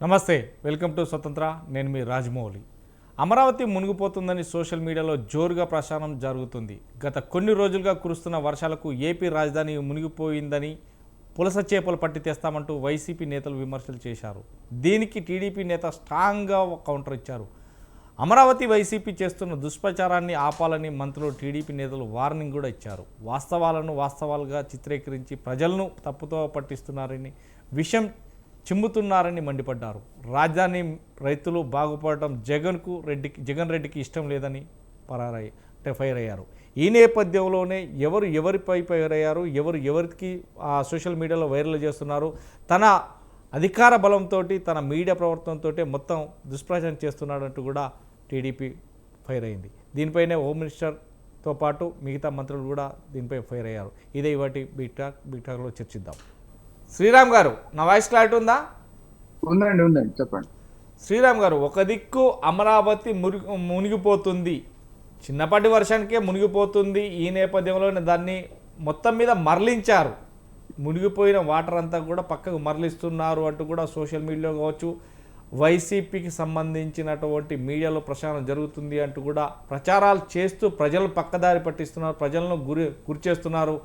నమస్తే, welcome to స్వతంత్ర. నేను మీ రాజమౌళి. అమరావతి మునిగిపోతుందని సోషల్ మీడియాలో జోరుగా ప్రచారం జరుగుతుంది. గత కొన్ని రోజులుగా కురుస్తున్న వర్షాలకు ఏపీ రాజధాని మునిగిపోయిందని, పులస చేపలు పట్టి తెస్తామంటూ వైసీపీ నేతలు విమర్శలు చేశారు. దీనికి టీడీపీ నేత స్ట్రాంగ్గా కౌంటర్ ఇచ్చారు. అమరావతి వైసీపీ చేస్తున్న దుష్ప్రచారాన్ని ఆపాలని మంత్రులు, టీడీపీ నేతలు వార్నింగ్ కూడా ఇచ్చారు. వాస్తవాలను వాస్తవాలుగా చిత్రీకరించి ప్రజలను తప్పుతో పట్టిస్తున్నారని, విషయం చిమ్ముతున్నారని మండిపడ్డారు. రాజధాని రైతులు బాగుపడటం జగన్ రెడ్డికి ఇష్టం లేదని ఫైర్ అయ్యారు. ఈ నేపథ్యంలోనే ఎవరిపై ఫైర్ అయ్యారు, ఎవరికి సోషల్ మీడియాలో వైరల్ చేస్తున్నారు, తన అధికార బలంతో, తన మీడియా ప్రవర్తనతో మొత్తం దుష్ప్రచారం చేస్తున్నాడంటూ కూడా టీడీపీ ఫైర్ అయింది. దీనిపైనే హోమ్ మినిస్టర్తో పాటు మిగతా మంత్రులు కూడా దీనిపై ఫైర్ అయ్యారు. ఇదే ఇవాటి బిగ్ టాక్లో చర్చిద్దాం. శ్రీరామ్ గారు, నా వాయిస్ క్లారిటీ ఉందా? ఉందండి, చెప్పండి. శ్రీరామ్ గారు, ఒక దిక్కు అమరావతి మునిగిపోతుంది, చిన్నపాటి వర్షానికే మునిగిపోతుంది. ఈ నేపథ్యంలో దాన్ని మొత్తం మీద మరలించారు. మునిగిపోయిన వాటర్ అంతా కూడా పక్కకు మరలిస్తున్నారు అంటూ కూడా సోషల్ మీడియాలో కావచ్చు, వైసీపీకి సంబంధించినటువంటి మీడియాలో ప్రచారం జరుగుతుంది అంటూ కూడా ప్రచారాలు చేస్తూ ప్రజలను పక్కదారి పట్టిస్తున్నారు, ప్రజలను గురి చేస్తున్నారు.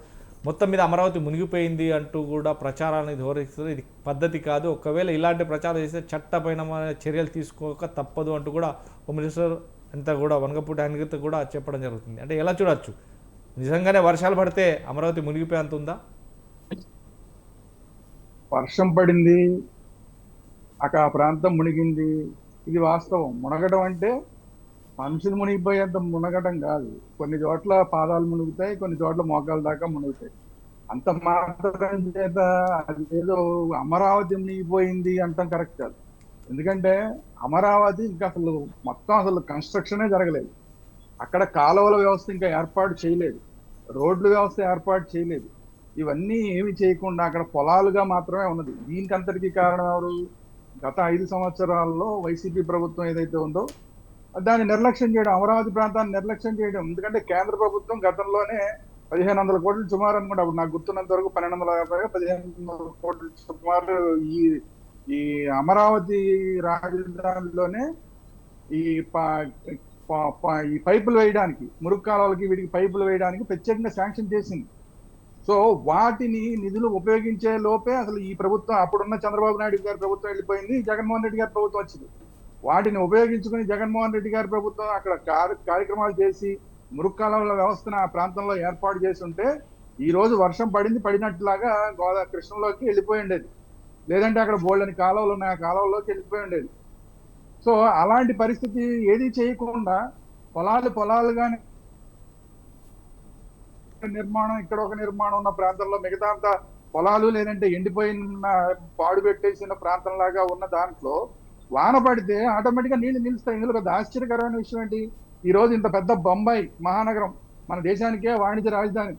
మొత్తం మీద అమరావతి మునిగిపోయింది అంటూ కూడా ప్రచారాన్ని ధోరిస్తున్నారు. ఇది పద్ధతి కాదు, ఒకవేళ ఇలాంటి ప్రచారం చేస్తే చట్టపైన చర్యలు తీసుకోక తప్పదు అంటూ కూడా హోమ్ మినిస్టర్ అంతా కూడా వనగపూడి అనిత కూడా చెప్పడం జరుగుతుంది. అంటే ఎలా చూడొచ్చు, నిజంగానే వర్షాలు పడితే అమరావతి మునిగిపోయేంత ఉందా? వర్షం పడింది, అక్కడ ఆ ప్రాంతం మునిగింది, ఇది వాస్తవం. మునగడం అంటే మనుషులు మునిగిపోయేంత మునగడం కాదు. కొన్ని చోట్ల పాదాలు మునుగుతాయి, కొన్ని చోట్ల మోకాల దాకా మునుగుతాయి. అంత మాత్రం చేత అది ఏదో అమరావతి మునిగిపోయింది అంటాం కరెక్ట్ కాదు. ఎందుకంటే అమరావతి ఇంకా అసలు కన్స్ట్రక్షనే జరగలేదు. అక్కడ కాలువల వ్యవస్థ ఇంకా ఏర్పాటు చేయలేదు, రోడ్ల వ్యవస్థ ఏర్పాటు చేయలేదు. ఇవన్నీ ఏమి చేయకుండా అక్కడ పొలాలుగా మాత్రమే ఉన్నది. దీనికంతటికీ కారణం ఎవరు? గత 5 సంవత్సరాల్లో వైసీపీ ప్రభుత్వం ఏదైతే ఉందో దాన్ని నిర్లక్ష్యం చేయడం, అమరావతి ప్రాంతాన్ని నిర్లక్ష్యం చేయడం. ఎందుకంటే కేంద్ర ప్రభుత్వం గతంలోనే 1500 కోట్లు సుమారు అనుకుంటా, అప్పుడు నాకు గుర్తున్నంత వరకు 1250 1500 కోట్లు సుమారు ఈ అమరావతి రాజధానిలోనే ఈ ఈ పైపులు వేయడానికి, మురుగు కాలువలకి వీటికి పైపులు వేయడానికి ప్రత్యేకంగా శాంక్షన్ చేసింది. సో వాటిని నిధులు ఉపయోగించే లోపే అసలు ఈ ప్రభుత్వం, అప్పుడున్న చంద్రబాబు నాయుడు గారి ప్రభుత్వం వెళ్ళిపోయింది, జగన్మోహన్ రెడ్డి గారి ప్రభుత్వం వచ్చింది. వాటిని ఉపయోగించుకుని జగన్మోహన్ రెడ్డి గారి ప్రభుత్వం అక్కడ కార్యక్రమాలు చేసి మురుగు కాలువల వ్యవస్థను ఆ ప్రాంతంలో ఏర్పాటు చేసి ఉంటే ఈ రోజు వర్షం పడినట్లాగా కృష్ణలోకి వెళ్ళిపోయి ఉండేది. లేదంటే అక్కడ బోల్డని కాలువలు ఉన్నాయి, ఆ కాలువలోకి వెళ్ళిపోయి ఉండేది. సో అలాంటి పరిస్థితి ఏది చేయకుండా పొలాలుగానే నిర్మాణం, ఇక్కడ ఒక నిర్మాణం ఉన్న ప్రాంతంలో మిగతా అంతా పొలాలు, లేదంటే ఎండిపోయిన పాడు పెట్టేసిన ప్రాంతం లాగా ఉన్న దాంట్లో వాన పడితే ఆటోమేటిక్గా నీళ్లు నిలుస్తాయి. ఇందులో పెద్ద ఆశ్చర్యకరమైన విషయం ఏంటి? ఈ రోజు ఇంత పెద్ద బొంబాయి మహానగరం, మన దేశానికే వాణిజ్య రాజధాని,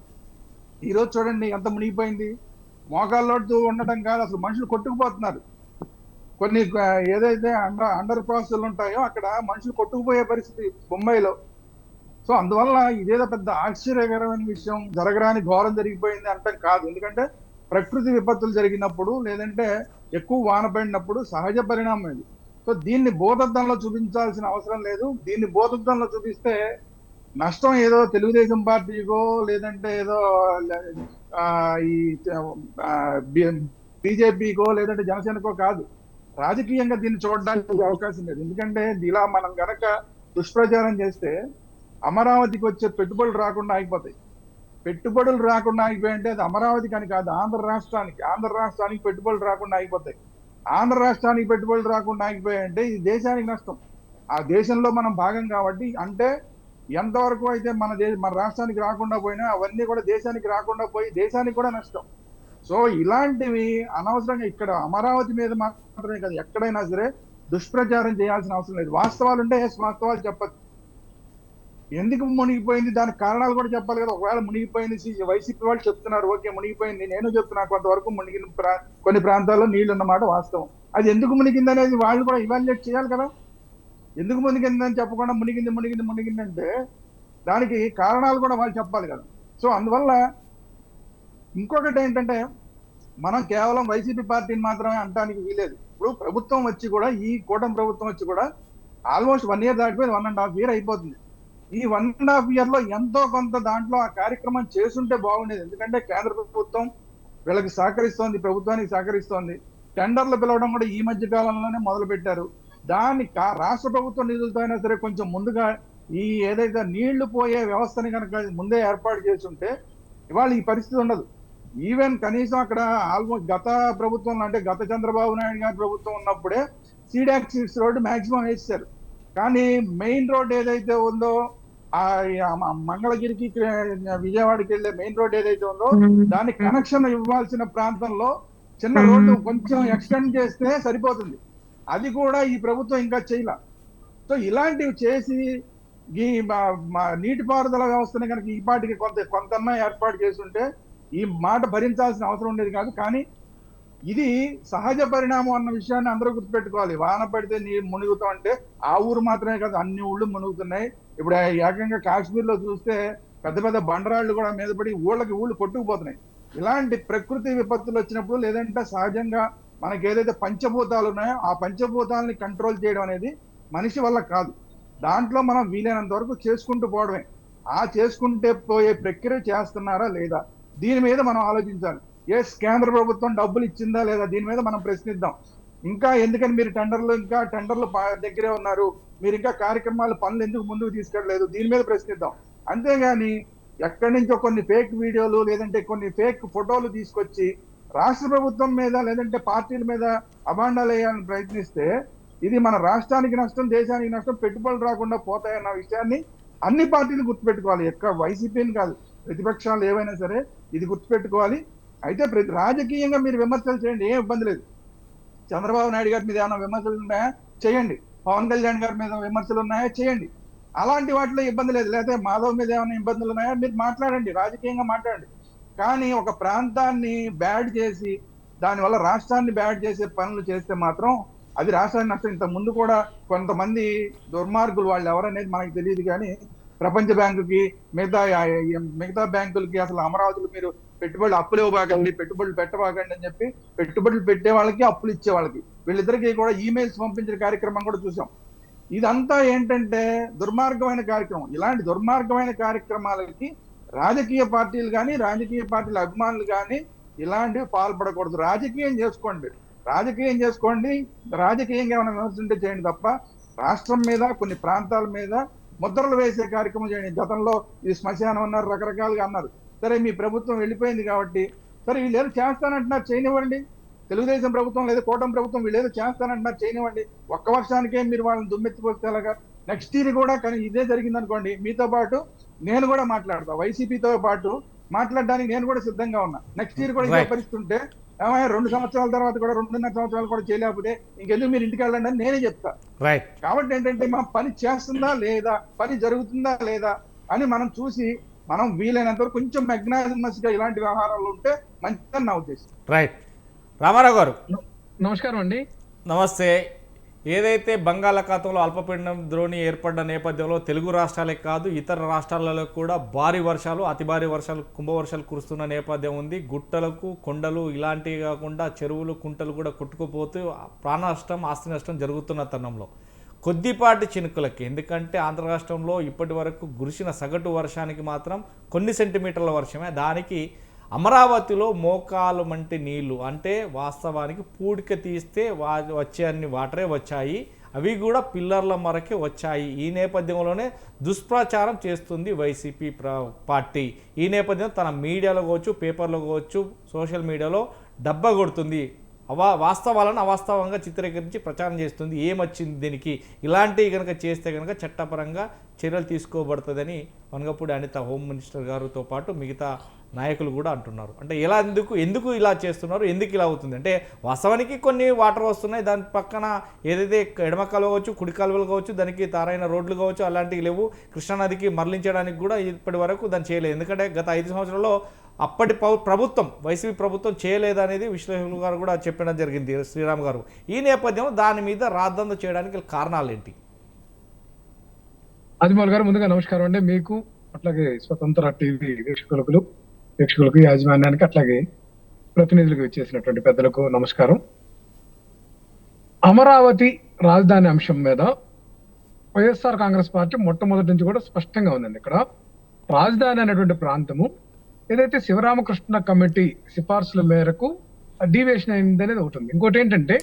ఈ రోజు చూడండి ఎంత మునిగిపోయింది. మోకాల్లోతు ఉండటం కాదు, అసలు మనుషులు కొట్టుకుపోతున్నారు. కొన్ని ఏదైతే అండర్ ప్రాసెస్లు ఉంటాయో అక్కడ మనుషులు కొట్టుకుపోయే పరిస్థితి బొంబాయిలో. సో అందువల్ల ఇదేదో పెద్ద ఆశ్చర్యకరమైన విషయం, జరగరాని ఘోరం జరిగిపోయింది అంటాం కాదు. ఎందుకంటే ప్రకృతి విపత్తులు జరిగినప్పుడు, లేదంటే ఎక్కువ వాన పడినప్పుడు సహజ పరిణామం ఇది. సో దీన్ని భూతద్దంలో చూపించాల్సిన అవసరం లేదు. దీన్ని భూతద్దంలో చూపిస్తే నష్టం ఏదో తెలుగుదేశం పార్టీకో, లేదంటే ఏదో ఈ బీజేపీకో, లేదంటే జనసేనకో కాదు. రాజకీయంగా దీన్ని చూడడానికి అవకాశం లేదు. ఎందుకంటే ఇలా మనం గనక దుష్ప్రచారం చేస్తే అమరావతికి వచ్చే పెట్టుబడులు రాకుండా ఆగిపోతాయి. పెట్టుబడులు రాకుండా ఆగిపోయింటే అది అమరావతికి అని కాదు, ఆంధ్ర రాష్ట్రానికి పెట్టుబడులు రాకుండా ఆగిపోతాయి. ఆంధ్ర రాష్ట్రానికి పెట్టుబడులు రాకుండా ఆగిపోయాయంటే ఇది దేశానికి నష్టం. ఆ దేశంలో మనం భాగం కాబట్టి, అంటే ఎంతవరకు అయితే మన రాష్ట్రానికి రాకుండా పోయినా అవన్నీ కూడా దేశానికి రాకుండా పోయి దేశానికి కూడా నష్టం. సో ఇలాంటివి అనవసరంగా ఇక్కడ అమరావతి మీద మాత్రమే కాదు, ఎక్కడైనా సరే దుష్ప్రచారం చేయాల్సిన అవసరం లేదు. వాస్తవాలు ఉంటే వాస్తవాలు చెప్పచ్చు. ఎందుకు మునిగిపోయింది దానికి కారణాలు కూడా చెప్పాలి కదా. ఒకవేళ మునిగిపోయింది వైసీపీ వాళ్ళు చెప్తున్నారు, ఓకే మునిగిపోయింది, నేను చెప్తున్నా కొంతవరకు మునిగిన కొన్ని ప్రాంతాల్లో నీళ్లు ఉన్నమాట వాస్తవం. అది ఎందుకు మునిగింది అనేది వాళ్ళు కూడా ఇవాల్యుయేట్ చేయాలి కదా. ఎందుకు మునిగిందని చెప్పకుండా మునిగింది అంటే దానికి కారణాలు కూడా వాళ్ళు చెప్పాలి కదా. సో అందువల్ల ఇంకొకటి ఏంటంటే మనం కేవలం వైసీపీ పార్టీని మాత్రమే అనడానికి వీలేదు. ఇప్పుడు ప్రభుత్వం వచ్చి కూడా, ఈ కూటమి ప్రభుత్వం వచ్చి కూడా ఆల్మోస్ట్ 1 ఇయర్ దాటిపోయింది, 1.5 ఇయర్ అయిపోతుంది. ఈ 1.5 ఇయర్ లో ఎంతో కొంత దాంట్లో ఆ కార్యక్రమం చేసుంటే బాగుండేది. ఎందుకంటే కేంద్ర ప్రభుత్వం వీళ్ళకి సహకరిస్తోంది, ప్రభుత్వానికి సహకరిస్తోంది. టెండర్లు పిలవడం కూడా ఈ మధ్య కాలంలోనే మొదలు పెట్టారు. దాన్ని రాష్ట్ర ప్రభుత్వం నిధులతో అయినా సరే కొంచెం ముందుగా ఈ ఏదైతే నీళ్లు పోయే వ్యవస్థని కనుక ముందే ఏర్పాటు చేసి ఉంటే ఇవాళ ఈ పరిస్థితి ఉండదు. ఈవెన్ కనీసం అక్కడ ఆల్మోస్ట్ గత ప్రభుత్వంలో, అంటే గత చంద్రబాబు నాయుడు గారి ప్రభుత్వం ఉన్నప్పుడే సీడాక్సిస్ రోడ్డు మాక్సిమం వేసారు. కానీ మెయిన్ రోడ్ ఏదైతే ఉందో, ఆ మంగళగిరికి విజయవాడకి వెళ్ళే మెయిన్ రోడ్ ఏదైతే ఉందో దానికి కనెక్షన్ ఇవ్వాల్సిన ప్రాంతంలో చిన్న రోడ్డు కొంచెం ఎక్స్టెండ్ చేస్తే సరిపోతుంది. అది కూడా ఈ ప్రభుత్వం ఇంకా చేయలే. సో ఇలాంటివి చేసి ఈ నీటిపారుదల వ్యవస్థని కనుక ఈ పాటికి కొంతన్నా ఏర్పాటు చేస్తుంటే ఈ మాట భరించాల్సిన అవసరం ఉండేది కాదు. కానీ ఇది సహజ పరిణామం అన్న విషయాన్ని అందరూ గుర్తుపెట్టుకోవాలి. వాన పడితే నీరు మునుగుతాం అంటే ఆ ఊరు మాత్రమే కాదు, అన్ని ఊళ్ళు మునుగుతున్నాయి. ఇప్పుడు ఏకంగా కాశ్మీర్ లో చూస్తే పెద్ద పెద్ద బండరాళ్ళు కూడా మీద పడి ఊళ్ళు కొట్టుకుపోతున్నాయి. ఇలాంటి ప్రకృతి విపత్తులు వచ్చినప్పుడు, లేదంటే సహజంగా మనకి ఏదైతే పంచభూతాలు ఉన్నాయో ఆ పంచభూతాలని కంట్రోల్ చేయడం అనేది మనిషి వల్ల కాదు. దాంట్లో మనం వీలైనంత వరకు చేసుకుంటూ పోవడమే. ఆ చేసుకుంటే పోయే ప్రక్రియ చేస్తున్నారా లేదా, దీని మీద మనం ఆలోచించాలి. కేంద్ర ప్రభుత్వం డబ్బులు ఇచ్చిందా లేదా, దీని మీద మనం ప్రశ్నిద్దాం. ఇంకా ఎందుకని మీరు టెండర్లు దగ్గరే ఉన్నారు, మీరు ఇంకా కార్యక్రమాలు పనులు ఎందుకు ముందుకు తీసుకెళ్ళలేదు, దీని మీద ప్రశ్నిద్దాం. అంతేగాని ఎక్కడి నుంచో కొన్ని ఫేక్ వీడియోలు లేదంటే కొన్ని ఫేక్ ఫోటోలు తీసుకొచ్చి రాష్ట్ర ప్రభుత్వం మీద లేదంటే పార్టీల మీద అభాండాలు వేయాలని ప్రయత్నిస్తే ఇది మన రాష్ట్రానికి నష్టం, దేశానికి నష్టం, పెట్టుబడులు రాకుండా పోతాయన్న విషయాన్ని అన్ని పార్టీలు గుర్తుపెట్టుకోవాలి. వైసీపీని కాదు, ప్రతిపక్షాలు ఏవైనా సరే ఇది గుర్తుపెట్టుకోవాలి. అయితే రాజకీయంగా మీరు విమర్శలు చేయండి, ఏం ఇబ్బంది లేదు. చంద్రబాబు నాయుడు గారి మీద ఏమైనా విమర్శలు ఉన్నాయా చేయండి, పవన్ కళ్యాణ్ గారి మీద విమర్శలు ఉన్నాయా చేయండి, అలాంటి వాటిలో ఇబ్బంది లేదు. లేకపోతే మాధవ్ మీద ఏమైనా ఇబ్బందులు ఉన్నాయా మీరు మాట్లాడండి, రాజకీయంగా మాట్లాడండి. కానీ ఒక ప్రాంతాన్ని బ్యాడ్ చేసి దానివల్ల రాష్ట్రాన్ని బ్యాడ్ చేసే పనులు చేస్తే మాత్రం అది రాష్ట్రానికి నష్టం. ఇంత ముందు కూడా కొంతమంది దుర్మార్గులు వాళ్ళు ఎవరనేది మనకు తెలియదు, కానీ ప్రపంచ బ్యాంకుకి మిగతా బ్యాంకులకి అసలు అమరావతిలో మీరు పెట్టుబడులు అప్పులు ఇవ్వబాకండి, పెట్టుబడులు పెట్టబాకండి అని చెప్పి పెట్టుబడులు పెట్టే వాళ్ళకి అప్పులు ఇచ్చే వాళ్ళకి వీళ్ళిద్దరికి కూడా ఈమెయిల్స్ పంపించిన కార్యక్రమం కూడా చూసాం. ఇదంతా ఏంటంటే దుర్మార్గమైన కార్యక్రమం. ఇలాంటి దుర్మార్గమైన కార్యక్రమాలకి రాజకీయ పార్టీలు కానీ రాజకీయ పార్టీల అభిమానులు కానీ ఇలాంటివి పాల్పడకూడదు. రాజకీయం చేసుకోండి, రాజకీయంగా ఏమైనా విమర్శింటే చేయండి తప్ప రాష్ట్రం మీద కొన్ని ప్రాంతాల మీద ముద్రలు వేసే కార్యక్రమం చేయండి. గతంలో ఇది శ్మశానం అన్నారు, రకరకాలుగా అన్నారు. సరే మీ ప్రభుత్వం వెళ్ళిపోయింది కాబట్టి సరే వీళ్ళు ఏదో చేస్తానంటున్నారు చేయనివ్వండి. తెలుగుదేశం ప్రభుత్వం లేదా కూటమి ప్రభుత్వం వీళ్ళు ఏదో చేస్తానంటున్నారు చేయనివ్వండి. ఒక్క వర్షానికే మీరు వాళ్ళని దుమ్మెత్తిపోస్తే ఎలాగా? నెక్స్ట్ ఇయర్ కూడా కానీ ఇదే జరిగింది అనుకోండి, మీతో పాటు నేను కూడా మాట్లాడతా, వైసీపీతో పాటు మాట్లాడడానికి నేను కూడా సిద్ధంగా ఉన్నా. నెక్స్ట్ ఇయర్ కూడా ఇదే పరిస్థితి ఉంటే ఏమైనా 2 సంవత్సరాల తర్వాత కూడా 2.5 సంవత్సరాలు కూడా చేయలేకపోతే ఇంకెందుకు మీరు ఇంటికి వెళ్ళండి అని నేనే చెప్తా. కాబట్టి ఏంటంటే మా పని చేస్తుందా లేదా, పని జరుగుతుందా లేదా అని మనం చూసి మనం వీలైనంత వరకు కొంచెం మెగ్నానిమస్ గా ఇలాంటి వ్యవహారాలు ఉంటే మంచిదని నా ఉద్దేశం. రైట్. రామారావు గారు నమస్కారం అండి. నమస్తే. ఏదైతే బంగాళాఖాతంలో అల్పపీడనం ద్రోణి ఏర్పడ్డ నేపథ్యంలో తెలుగు రాష్ట్రాలే కాదు ఇతర రాష్ట్రాలలో కూడా భారీ వర్షాలు, అతి భారీ వర్షాలు, కుంభవర్షాలు కురుస్తున్న నేపథ్యం ఉంది. గుట్టలకు, కొండలు ఇలాంటివి కాకుండా చెరువులు, కుంటలు కూడా కొట్టుకుపోతూ ప్రాణ నష్టం, ఆస్తి నష్టం జరుగుతున్న తరుణంలో కొద్దిపాటి చినుకులకి, ఎందుకంటే ఆంధ్ర రాష్ట్రంలో ఇప్పటి వరకు కురిసిన సగటు వర్షానికి మాత్రం కొన్ని సెంటీమీటర్ల వర్షమే, దానికి అమరావతిలో మోకాలు మంటి నీళ్లు, అంటే వాస్తవానికి పూడిక తీస్తే వచ్చే అన్ని వాటరే వచ్చాయి, అవి కూడా పిల్లర్ల మరకే వచ్చాయి. ఈ నేపథ్యంలోనే దుష్ప్రచారం చేస్తుంది వైసీపీ పార్టీ. ఈ నేపథ్యంలో తన మీడియాలో కావచ్చు, పేపర్లో కావచ్చు, సోషల్ మీడియాలో డబ్బా కొడుతుంది. వాస్తవాలను అవాస్తవంగా చిత్రీకరించి ప్రచారం చేస్తుంది. ఏమొచ్చింది దీనికి, ఇలాంటివి కనుక చేస్తే కనుక చట్టపరంగా చర్యలు తీసుకోబడుతుందని వంగపూడి అనిత హోమ్ మినిస్టర్ గారితో పాటు మిగతా నాయకులు కూడా అంటున్నారు. అంటే ఎందుకు ఇలా చేస్తున్నారు, ఎందుకు ఇలా అవుతుంది అంటే వాస్తవానికి కొన్ని వాటర్ వస్తున్నాయి, దాని పక్కన ఏదైతే ఎడమ కాలువ కావచ్చు, కుడి కాలువలు కావచ్చు, దానికి తారైన రోడ్లు కావచ్చు, అలాంటివి లేవు. కృష్ణానదికి మరలించడానికి కూడా ఇప్పటి వరకు దాన్ని చేయలేదు. ఎందుకంటే గత 5 సంవత్సరాల్లో అప్పటి ప్రభుత్వం, వైసీపీ ప్రభుత్వం చేయలేదనేది విశ్లేషకులు గారు కూడా చెప్పడం జరిగింది, శ్రీరామ్ గారు. ఈ నేపథ్యంలో దాని మీద రాద్దంద చేయడానికి కారణాలు ఏంటి? ఆదిమూల్ గారు ముందుగా నమస్కారం అండి. మీకు అట్లాగే స్వతంత్ర టీవీ వీక్షకులకు యాజమాన్యానికి అట్లాగే ప్రతినిధులకు ఇచ్చేసినటువంటి పెద్దలకు నమస్కారం. అమరావతి రాజధాని అంశం మీద వైఎస్ఆర్ కాంగ్రెస్ పార్టీ మొట్టమొదటి నుంచి కూడా స్పష్టంగా ఉందండి. ఇక్కడ రాజధాని అనేటువంటి ప్రాంతము ఏదైతే శివరామకృష్ణ కమిటీ సిఫార్సుల మేరకు డీవియేషన్ అయింది అనేది ఒకటి ఉంది. ఇంకోటి ఏంటంటే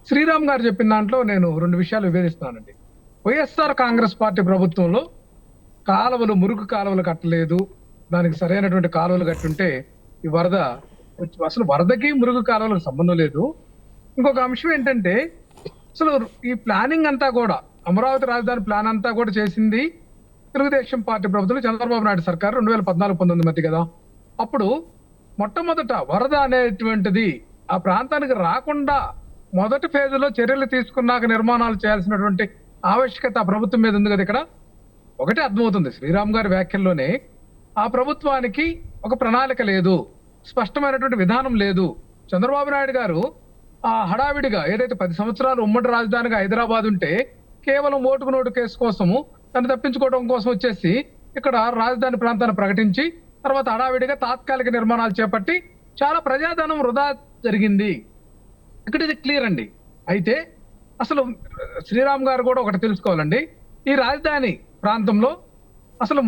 శ్రీరామ్ గారు చెప్పిన దాంట్లో నేను 2 విషయాలు వివేదిస్తానండి. వైఎస్ఆర్ కాంగ్రెస్ పార్టీ ప్రభుత్వంలో కాలువలు, మురుగు కాలువలు కట్టలేదు, దానికి సరైనటువంటి కాలువలు కట్టుంటే ఈ వరద అసలు వరదకి మురుగు కాలువలకు సంబంధం లేదు. ఇంకొక అంశం ఏంటంటే అసలు ఈ ప్లానింగ్ అంతా కూడా అమరావతి రాజధాని ప్లాన్ అంతా కూడా చేసింది తెలుగుదేశం పార్టీ ప్రభుత్వం, చంద్రబాబు నాయుడు సర్కారు 2014-19 మధ్య కదా. అప్పుడు మొట్టమొదట వరద అనేటువంటిది ఆ ప్రాంతానికి రాకుండా మొదటి ఫేజ్లో చర్యలు తీసుకున్నాక నిర్మాణాలు చేయాల్సినటువంటి ఆవశ్యకత ఆ ప్రభుత్వం మీద ఉంది కదా. ఇక్కడ ఒకటే అర్థమవుతుంది శ్రీరామ్ గారి వ్యాఖ్యల్లోనే, ఆ ప్రభుత్వానికి ఒక ప్రణాళిక లేదు, స్పష్టమైనటువంటి విధానం లేదు. చంద్రబాబు నాయుడు గారు ఆ హడావిడిగా ఏదైతే 10 సంవత్సరాలు ఉమ్మడి రాజధానిగా హైదరాబాద్ ఉంటే కేవలం ఓటుకు నోటు కేసు కోసము దాన్ని తప్పించుకోవడం కోసం వచ్చేసి ఇక్కడ రాజధాని ప్రాంతాన్ని ప్రకటించి తర్వాత హడావిడిగా తాత్కాలిక నిర్మాణాలు చేపట్టి చాలా ప్రజాధనం వృధా జరిగింది. ఇక్కడ ఇది క్లియర్ అండి. అయితే అసలు శ్రీరామ్ గారు కూడా ఒకటి తెలుసుకోవాలండి, ఈ రాజధాని ప్రాంతంలో అసలు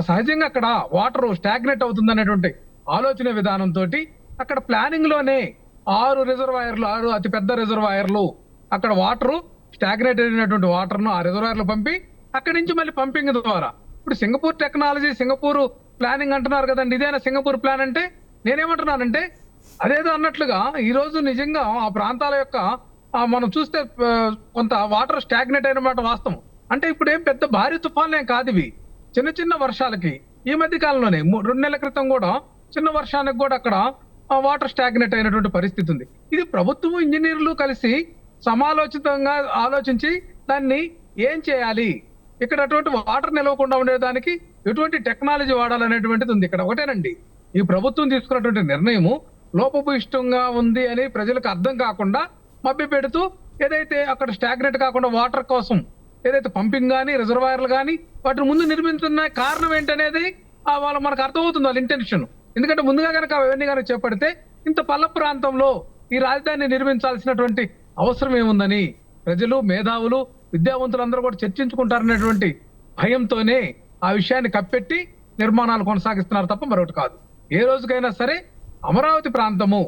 సహజంగా అక్కడ వాటర్ స్టాగ్నేట్ అవుతుంది అనేటువంటి ఆలోచన విధానంతో అక్కడ ప్లానింగ్ లోనే 6 రిజర్వాయర్లు, 6 అతిపెద్ద రిజర్వాయర్లు, అక్కడ వాటర్ స్టాగ్నేట్ అయినటువంటి వాటర్ ను ఆ రిజర్వాయర్లు పంపి అక్కడి నుంచి మళ్ళీ పంపింగ్ ద్వారా ఇప్పుడు సింగపూర్ టెక్నాలజీ, సింగపూర్ ప్లానింగ్ అంటున్నారు కదండి. ఇదేనా సింగపూర్ ప్లాన్ అంటే? నేనేమంటున్నానంటే అదేదో అన్నట్లుగా ఈ రోజు నిజంగా ఆ ప్రాంతాల యొక్క మనం చూస్తే కొంత వాటర్ స్టాగ్నేట్ అయిన మాట వాస్తవం. అంటే ఇప్పుడు ఏం పెద్ద భారీ తుఫాన్లేం కాదు ఇవి, చిన్న చిన్న వర్షాలకి ఈ మధ్య కాలంలోనే 2 నెలల క్రితం కూడా చిన్న వర్షానికి కూడా అక్కడ వాటర్ స్టాగ్నేట్ అయినటువంటి పరిస్థితి ఉంది. ఇది ప్రభుత్వం, ఇంజనీర్లు కలిసి సమాలోచితంగా ఆలోచించి దాన్ని ఏం చేయాలి, ఇక్కడ అటువంటి వాటర్ నిలవకుండా ఉండేదానికి ఎటువంటి టెక్నాలజీ వాడాలనేటువంటిది ఉంది. ఇక్కడ ఒకటేనండి, ఈ ప్రభుత్వం తీసుకున్నటువంటి నిర్ణయము లోపభూయిష్టంగా ఉంది అని ప్రజలకు అర్థం కాకుండా మభ్య పెడుతూ ఏదైతే అక్కడ స్టాగ్నేట్ కాకుండా వాటర్ కోసం ఏదైతే పంపింగ్ కానీ రిజర్వాయర్లు కానీ వాటిని ముందు నిర్మించున్న కారణం ఏంటనేది వాళ్ళు మనకు అర్థమవుతుంది వాళ్ళ ఇంటెన్షన్. ఎందుకంటే ముందుగా కనుక అవన్నీ కనుక చేపడితే ఇంత పల్ల ప్రాంతంలో ఈ రాజధానిని నిర్మించాల్సినటువంటి అవసరం ఏముందని ప్రజలు, మేధావులు, విద్యావంతులందరూ కూడా చర్చించుకుంటారనేటువంటి భయంతోనే ఆ విషయాన్ని కప్పెట్టి నిర్మాణాలు కొనసాగిస్తున్నారు తప్ప మరొకటి కాదు. ఏ రోజుకైనా సరే అమరావతి ప్రాంతము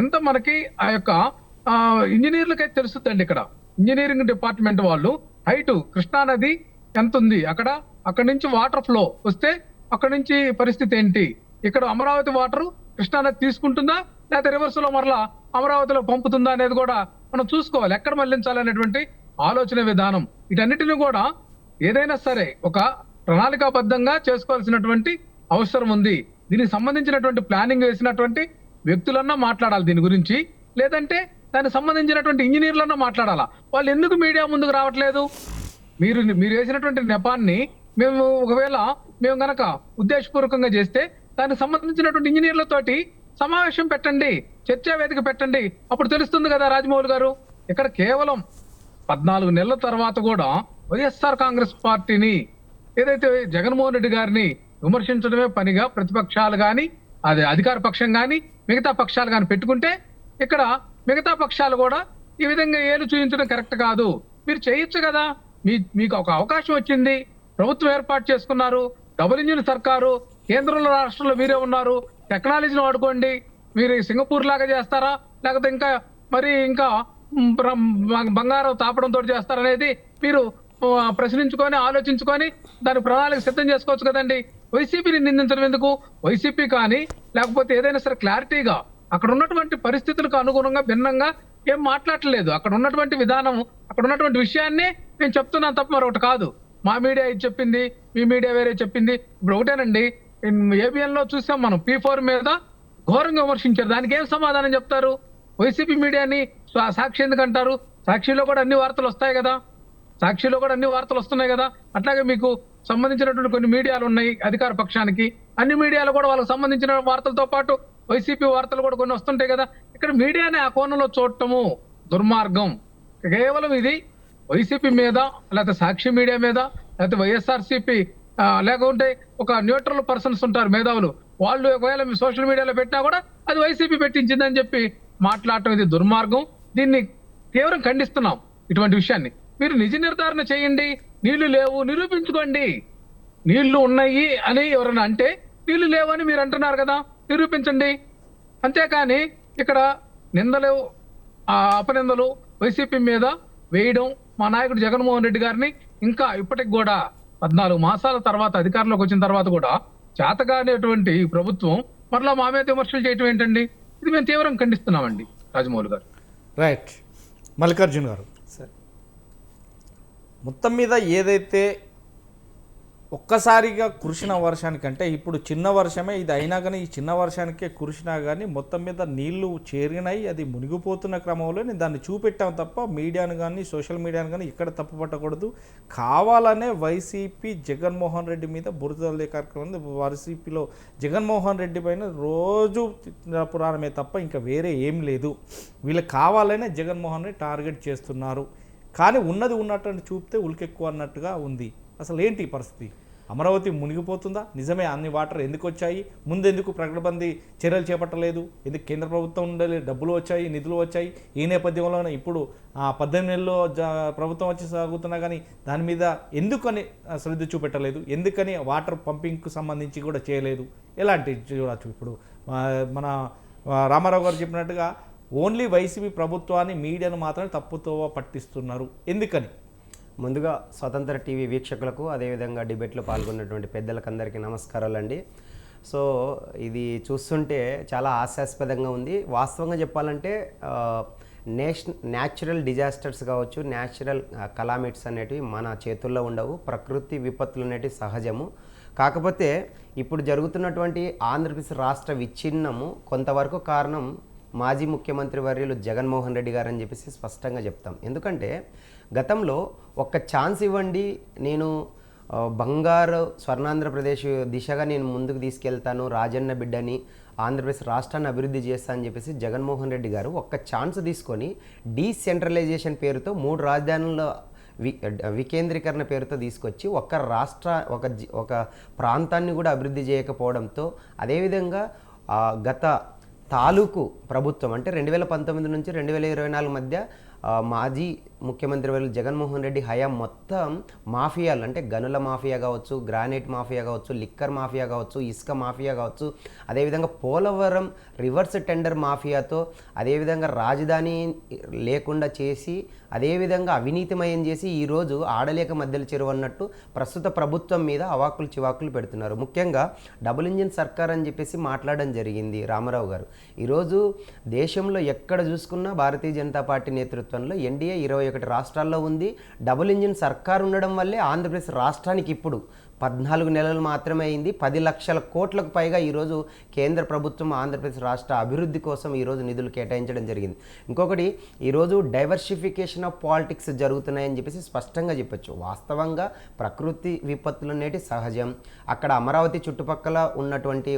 ఎంత మనకి ఆ యొక్క ఇంజనీర్లకైతే తెలుస్తుందండి. ఇక్కడ ఇంజనీరింగ్ డిపార్ట్మెంట్ వాళ్ళు హైట్ కృష్ణానది ఎంత ఉంది, అక్కడి నుంచి వాటర్ ఫ్లో వస్తే అక్కడి నుంచి పరిస్థితి ఏంటి, ఇక్కడ అమరావతి వాటర్ కృష్ణానది తీసుకుంటుందా లేకపోతే రివర్స్ లో మరలా అమరావతిలో పంపుతుందా అనేది కూడా మనం చూసుకోవాలి. ఎక్కడ మళ్లించాలనేటువంటి ఆలోచన విధానం, వీటన్నిటిని కూడా ఏదైనా సరే ఒక ప్రణాళికాబద్ధంగా చేసుకోవాల్సినటువంటి అవసరం ఉంది. దీనికి సంబంధించినటువంటి ప్లానింగ్ వేసినటువంటి వ్యక్తులన్నా మాట్లాడాలి దీని గురించి, లేదంటే దానికి సంబంధించినటువంటి ఇంజనీర్లన్నా మాట్లాడాలా. వాళ్ళు ఎందుకు మీడియా ముందుకు రావట్లేదు? మీరు వేసినటువంటి నెపాన్ని ఒకవేళ మేము గనక ఉద్దేశపూర్వకంగా చేస్తే దానికి సంబంధించినటువంటి ఇంజనీర్లతోటి సమావేశం పెట్టండి, చర్చా వేదిక పెట్టండి, అప్పుడు తెలుస్తుంది కదా రాజమౌళి గారు. ఇక్కడ కేవలం 14 నెలల తర్వాత కూడా వైఎస్ఆర్ కాంగ్రెస్ పార్టీని ఏదైతే జగన్మోహన్ రెడ్డి గారిని విమర్శించడమే పనిగా ప్రతిపక్షాలు కానీ, అదే అధికార పక్షం కానీ, మిగతా పక్షాలు కానీ పెట్టుకుంటే ఇక్కడ మిగతా పక్షాలు కూడా ఈ విధంగా ఏలు చూపించడం కరెక్ట్ కాదు. మీరు చేయొచ్చు కదా, మీకు ఒక అవకాశం వచ్చింది, ప్రభుత్వం ఏర్పాటు చేసుకున్నారు, డబుల్ ఇంజిన్ సర్కారు, కేంద్రంలో రాష్ట్రంలో మీరే ఉన్నారు, టెక్నాలజీని వాడుకోండి. మీరు సింగపూర్ లాగా చేస్తారా లేకపోతే ఇంకా బంగారం తాపడంతో చేస్తారనేది మీరు ప్రశ్నించుకొని ఆలోచించుకొని దాని ప్రణాళిక సిద్ధం చేసుకోవచ్చు కదండి. వైసీపీని నిందించడం ఎందుకు? వైసీపీ కానీ లేకపోతే ఏదైనా సరే క్లారిటీగా అక్కడ ఉన్నటువంటి పరిస్థితులకు అనుగుణంగా భిన్నంగా ఏం మాట్లాడలేదు. అక్కడ ఉన్నటువంటి విధానం, అక్కడ ఉన్నటువంటి విషయాన్ని నేను చెప్తున్నాను తప్ప మరొకటి కాదు. మా మీడియా ఇది చెప్పింది, మీ మీడియా వేరే చెప్పింది. ఇప్పుడు ఒకటేనండి, ఏబిఎన్ లో చూసాం మనం, P4 మీద ఘోరంగా విమర్శించారు. దానికి ఏం సమాధానం చెప్తారు? వైసీపీ మీడియాని సాక్షి ఎందుకు అంటారు? సాక్షిలో కూడా అన్ని వార్తలు వస్తాయి కదా, సాక్షిలో కూడా అన్ని వార్తలు వస్తున్నాయి కదా. అట్లాగే మీకు సంబంధించినటువంటి కొన్ని మీడియాలు ఉన్నాయి అధికార పక్షానికి, అన్ని మీడియాలు కూడా వాళ్ళకి సంబంధించిన వార్తలతో పాటు వైసీపీ వార్తలు కూడా కొన్ని వస్తుంటాయి కదా. ఇక్కడ మీడియాని ఆ కోణంలో చూడటము దుర్మార్గం. కేవలం ఇది వైసీపీ మీద లేకపోతే సాక్షి మీడియా మీద లేకపోతే వైఎస్ఆర్సీపీ లేకుంటే ఒక న్యూట్రల్ పర్సన్స్ ఉంటారు మేధావులు, వాళ్ళు ఒకవేళ మీ సోషల్ మీడియాలో పెట్టినా కూడా అది వైసీపీ పెట్టించిందని చెప్పి మాట్లాడటం ఇది దుర్మార్గం. దీన్ని తీవ్రం ఖండిస్తున్నాం. ఇటువంటి విషయాన్ని మీరు నిజ నిర్ధారణ చేయండి. నీళ్లు లేవు నిరూపించుకోండి. నీళ్లు ఉన్నాయి అని ఎవరైనా అంటే నీళ్లు లేవని మీరు అంటున్నారు కదా, నిరూపించండి. అంతేకాని ఇక్కడ నిందలు అపనిందలు వైసీపీ మీద వేయడం, మా నాయకుడు జగన్మోహన్ రెడ్డి గారిని ఇంకా ఇప్పటికి కూడా 14 మాసాల తర్వాత అధికారంలోకి వచ్చిన తర్వాత కూడా చేతగానేటువంటి ఈ ప్రభుత్వం మరలా మా మీద విమర్శలు చేయటం ఏంటండి? ఇది మేము తీవ్రంగా ఖండిస్తున్నామండి రాజమౌళి గారు. రైట్. మల్లికార్జున్ గారు, సార్, మొత్తం మీద ఏదైతే ఒక్కసారిగా కురిసిన వర్షానికంటే ఇప్పుడు చిన్న వర్షమే ఇది అయినా కానీ ఈ చిన్న వర్షానికే కురిసినా కానీ మొత్తం మీద నీళ్లు చేరినాయి, అది మునిగిపోతున్న క్రమంలో దాన్ని చూపెట్టాం తప్ప మీడియాను కానీ సోషల్ మీడియాను కానీ ఇక్కడ తప్పు పట్టకూడదు. కావాలనే వైసీపీ జగన్మోహన్ రెడ్డి మీద బురదలే కార్యక్రమం, వైసీపీలో జగన్మోహన్ రెడ్డి పైన రోజు పురాణమే తప్ప ఇంకా వేరే ఏం లేదు. వీళ్ళకి కావాలనే జగన్మోహన్ రెడ్డి టార్గెట్ చేస్తున్నారు. కానీ ఉన్నది ఉన్నట్టు చూపితే ఉలికెక్కువ అన్నట్టుగా ఉంది. అసలు ఏంటి పరిస్థితి? అమరావతి మునిగిపోతుందా? నిజమే, అన్ని వాటర్ ఎందుకు వచ్చాయి? ముందెందుకు ప్రకటబందీ చర్యలు చేపట్టలేదు? ఎందుకు కేంద్ర ప్రభుత్వం ఉండాలి, డబ్బులు వచ్చాయి, నిధులు వచ్చాయి. ఈ నేపథ్యంలోనే ఇప్పుడు 18 నెలల్లో ప్రభుత్వం వచ్చి సాగుతున్నా కానీ దాని మీద ఎందుకని శ్రద్ధ చూపెట్టలేదు? ఎందుకని వాటర్ పంపింగ్కు సంబంధించి కూడా చేయలేదు? ఎలాంటి చూడవచ్చు? ఇప్పుడు మన రామారావు గారు చెప్పినట్టుగా ఓన్లీ వైసీపీ ప్రభుత్వాన్ని మీడియాను మాత్రమే తప్పుతో పట్టిస్తున్నారు. ఎందుకని? ముందుగా స్వతంత్ర టీవీ వీక్షకులకు, అదేవిధంగా డిబేట్లో పాల్గొన్నటువంటి పెద్దలకు అందరికీ నమస్కారాలండి. సో ఇది చూస్తుంటే చాలా హాస్యాస్పదంగా ఉంది. వాస్తవంగా చెప్పాలంటే న్యాచురల్ డిజాస్టర్స్ కావచ్చు, న్యాచురల్ కలామిటీస్ అనేటివి మన చేతుల్లో ఉండవు. ప్రకృతి విపత్తులు అనేటివి సహజము. కాకపోతే ఇప్పుడు జరుగుతున్నటువంటి ఆంధ్రప్రదేశ్ రాష్ట్ర విచ్ఛిన్నము కొంతవరకు కారణం మాజీ ముఖ్యమంత్రి వర్యులు జగన్మోహన్ రెడ్డి గారు అని చెప్పేసి స్పష్టంగా చెప్తాం. ఎందుకంటే గతంలో ఒక్క ఛాన్స్ ఇవ్వండి, నేను బంగారు స్వర్ణాంధ్రప్రదేశ్ దిశగా నేను ముందుకు తీసుకెళ్తాను, రాజన్న బిడ్డని, ఆంధ్రప్రదేశ్ రాష్ట్రాన్ని అభివృద్ధి చేస్తా అని చెప్పేసి జగన్మోహన్ రెడ్డి గారు ఒక్క ఛాన్స్ తీసుకొని డీసెంట్రలైజేషన్ పేరుతో 3 రాజధానుల వికేంద్రీకరణ పేరుతో తీసుకొచ్చి ఒక ప్రాంతాన్ని కూడా అభివృద్ధి చేయకపోవడంతో, అదేవిధంగా గత తాలూకు ప్రభుత్వం అంటే 2019 నుంచి 2024 మధ్య మాజీ ముఖ్యమంత్రి వర్యులు జగన్మోహన్ రెడ్డి హయాం మొత్తం మాఫియాలు అంటే గనుల మాఫియా కావచ్చు, గ్రానైట్ మాఫియా కావచ్చు, లిక్కర్ మాఫియా కావచ్చు, ఇసుక మాఫియా కావచ్చు, అదేవిధంగా పోలవరం రివర్స్ టెండర్ మాఫియాతో, అదేవిధంగా రాజధాని లేకుండా చేసి, అదేవిధంగా అవినీతిమయం చేసి ఈరోజు ఆడలేక మధ్యలో చెరువు అన్నట్టు ప్రస్తుత ప్రభుత్వం మీద అవాకులు చివాకులు పెడుతున్నారు. ముఖ్యంగా డబుల్ ఇంజిన్ సర్కార్ అని చెప్పేసి మాట్లాడడం జరిగింది రామారావు గారు. ఈరోజు దేశంలో ఎక్కడ చూసుకున్నా భారతీయ జనతా పార్టీ నేతృత్వంలో ఎన్డీఏ 21 రాష్ట్రాల్లో ఉంది. డబుల్ ఇంజిన్ సర్కార్ ఉండడం వల్లే ఆంధ్రప్రదేశ్ రాష్ట్రానికి ఇప్పుడు 14 నెలలు మాత్రమే అయింది. 10 లక్షల కోట్లకు పైగా ఈరోజు కేంద్ర ప్రభుత్వం ఆంధ్రప్రదేశ్ రాష్ట్ర అభివృద్ధి కోసం ఈరోజు నిధులు కేటాయించడం జరిగింది. ఇంకొకటి, ఈరోజు డైవర్సిఫికేషన్ ఆఫ్ పాలిటిక్స్ జరుగుతున్నాయని చెప్పేసి స్పష్టంగా చెప్పొచ్చు. వాస్తవంగా ప్రకృతి విపత్తులు అనేటి సహజం. అక్కడ అమరావతి చుట్టుపక్కల ఉన్నటువంటి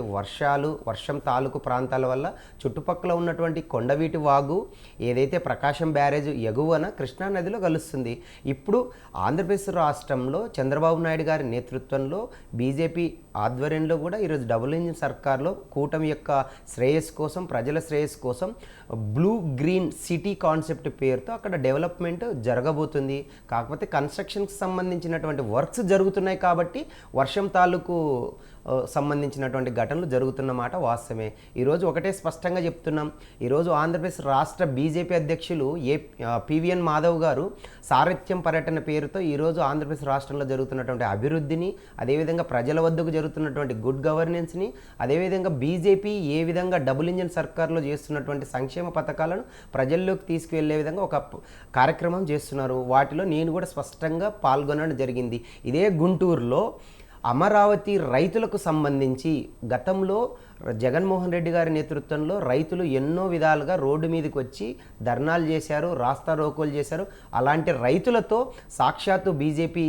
వర్షం తాలూకు ప్రాంతాల వల్ల చుట్టుపక్కల ఉన్నటువంటి కొండవీటి వాగు ఏదైతే ప్రకాశం బ్యారేజ్ ఎగువన కృష్ణానదిలో కలుస్తుంది. ఇప్పుడు ఆంధ్రప్రదేశ్ రాష్ట్రంలో చంద్రబాబు నాయుడు గారి నేతృత్వంలో బీజేపీ ఆధ్వర్యంలో కూడా ఈరోజు డబుల్ ఇంజిన్ సర్కార్లో కూటమి యొక్క శ్రేయస్సు కోసం, ప్రజల శ్రేయస్సు కోసం బ్లూ గ్రీన్ సిటీ కాన్సెప్ట్ పేరుతో అక్కడ డెవలప్మెంట్ జరగబోతుంది. కాకపోతే కన్స్ట్రక్షన్కి సంబంధించినటువంటి వర్క్స్ జరుగుతున్నాయి కాబట్టి వర్షం తాలూకు సంబంధించినటువంటి ఘటనలు జరుగుతున్నమాట వాస్తవమే. ఈరోజు ఒకటే స్పష్టంగా చెప్తున్నాం. ఈరోజు ఆంధ్రప్రదేశ్ రాష్ట్ర బీజేపీ అధ్యక్షులు పివిఎన్ మాధవ్ గారు సారథ్యం పర్యటన పేరుతో ఈరోజు ఆంధ్రప్రదేశ్ రాష్ట్రంలో జరుగుతున్నటువంటి అభివృద్ధిని, అదేవిధంగా ప్రజల వద్దకు జరుగుతున్నటువంటి గుడ్ గవర్నెన్స్ని, అదేవిధంగా బీజేపీ ఏ విధంగా డబుల్ ఇంజిన్ సర్కార్లో చేస్తున్నటువంటి సంక్షేమ పథకాలను ప్రజల్లోకి తీసుకువెళ్లే విధంగా ఒక కార్యక్రమం చేస్తున్నారు. వాటిలో నేను కూడా స్పష్టంగా పాల్గొనడం జరిగింది. ఇదే గుంటూరులో అమరావతి రైతులకు సంబంధించి గతంలో జగన్మోహన్ రెడ్డి గారి నేతృత్వంలో రైతులు ఎన్నో విధాలుగా రోడ్డు మీదకి వచ్చి ధర్నాలు చేశారు, రాస్తా రోకోలు చేశారు. అలాంటి రైతులతో సాక్షాత్తు బీజేపీ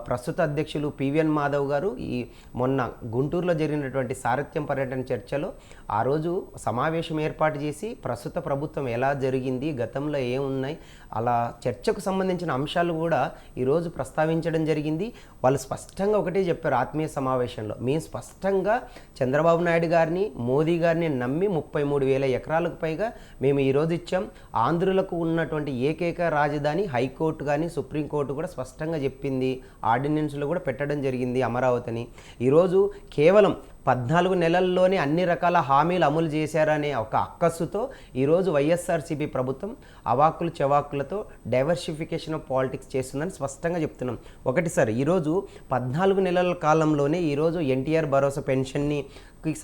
ప్రస్తుత అధ్యక్షులు పివిఎన్ మాధవ్ గారు ఈ మొన్న గుంటూరులో జరిగినటువంటి సారథ్యం పర్యటన చర్చలో ఆ రోజు సమావేశం ఏర్పాటు చేసి ప్రస్తుత ప్రభుత్వం ఎలా జరిగింది, గతంలో ఏమున్నాయి, అలా చర్చకు సంబంధించిన అంశాలు కూడా ఈరోజు ప్రస్తావించడం జరిగింది. వాళ్ళు స్పష్టంగా ఒకటే చెప్పారు ఆత్మీయ సమావేశంలో, మేము స్పష్టంగా చంద్రబాబు నాయుడు గారిని, మోదీ గారిని నమ్మి 33,000 ఎకరాలకు పైగా మేము ఈరోజు ఇచ్చాం. ఆంధ్రులకు ఉన్నటువంటి ఏకైక రాజధాని హైకోర్టు కానీ సుప్రీంకోర్టు కూడా స్పష్టంగా చెప్పింది, ఆర్డినెన్స్లో కూడా పెట్టడం జరిగింది అమరావతిని. ఈరోజు కేవలం 14 నెలల్లోనే అన్ని రకాల హామీలు అమలు చేశారనే ఒక అక్కస్సుతో ఈరోజు వైఎస్ఆర్సీపీ ప్రభుత్వం అవాక్కులు చెవాకులతో డైవర్సిఫికేషన్ ఆఫ్ పాలిటిక్స్ చేస్తుందని స్పష్టంగా చెప్తున్నాం. ఒకటి సార్, ఈరోజు 14 నెలల కాలంలోనే ఈరోజు ఎన్టీఆర్ భరోసా పెన్షన్ని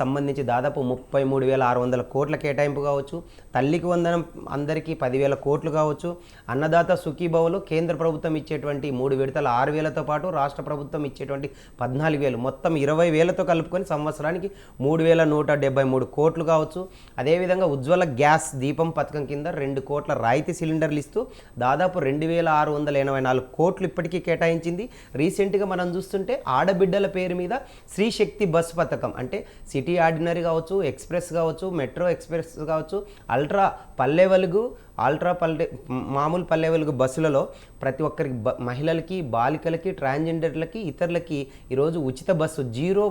సంబంధించి దాదాపు 33,600 కోట్ల కేటాయింపు కావచ్చు, తల్లికి వందనం అందరికీ 10,000 కోట్లు కావచ్చు, అన్నదాత సుఖీభవలో కేంద్ర ప్రభుత్వం ఇచ్చేటువంటి 3 విడతల 6,000తో పాటు రాష్ట్ర ప్రభుత్వం ఇచ్చేటువంటి 14,000 మొత్తం 20,000తో కలుపుకొని సంవత్సరానికి 3,173 కోట్లు కావచ్చు. అదేవిధంగా ఉజ్వల గ్యాస్ దీపం పథకం కింద 2 కోట్ల రాయితీ సిలిండర్లు ఇస్తూ దాదాపు 2,684 కోట్లు ఇప్పటికీ కేటాయించింది. రీసెంట్గా మనం చూస్తుంటే ఆడబిడ్డల పేరు మీద శ్రీ శక్తి బస్ పథకం, అంటే సిటీ ఆర్డినరీ కావచ్చు, ఎక్స్ప్రెస్ కావచ్చు, మెట్రో ఎక్స్ప్రెస్ కావచ్చు, పల్లె వెలుగు, మామూలు పల్లె వెలుగు బస్సులలో ప్రతి ఒక్కరికి మహిళలకి, బాలికలకి, ట్రాన్స్జెండర్లకి, ఇతరులకి ఈరోజు ఉచిత బస్సు జీరో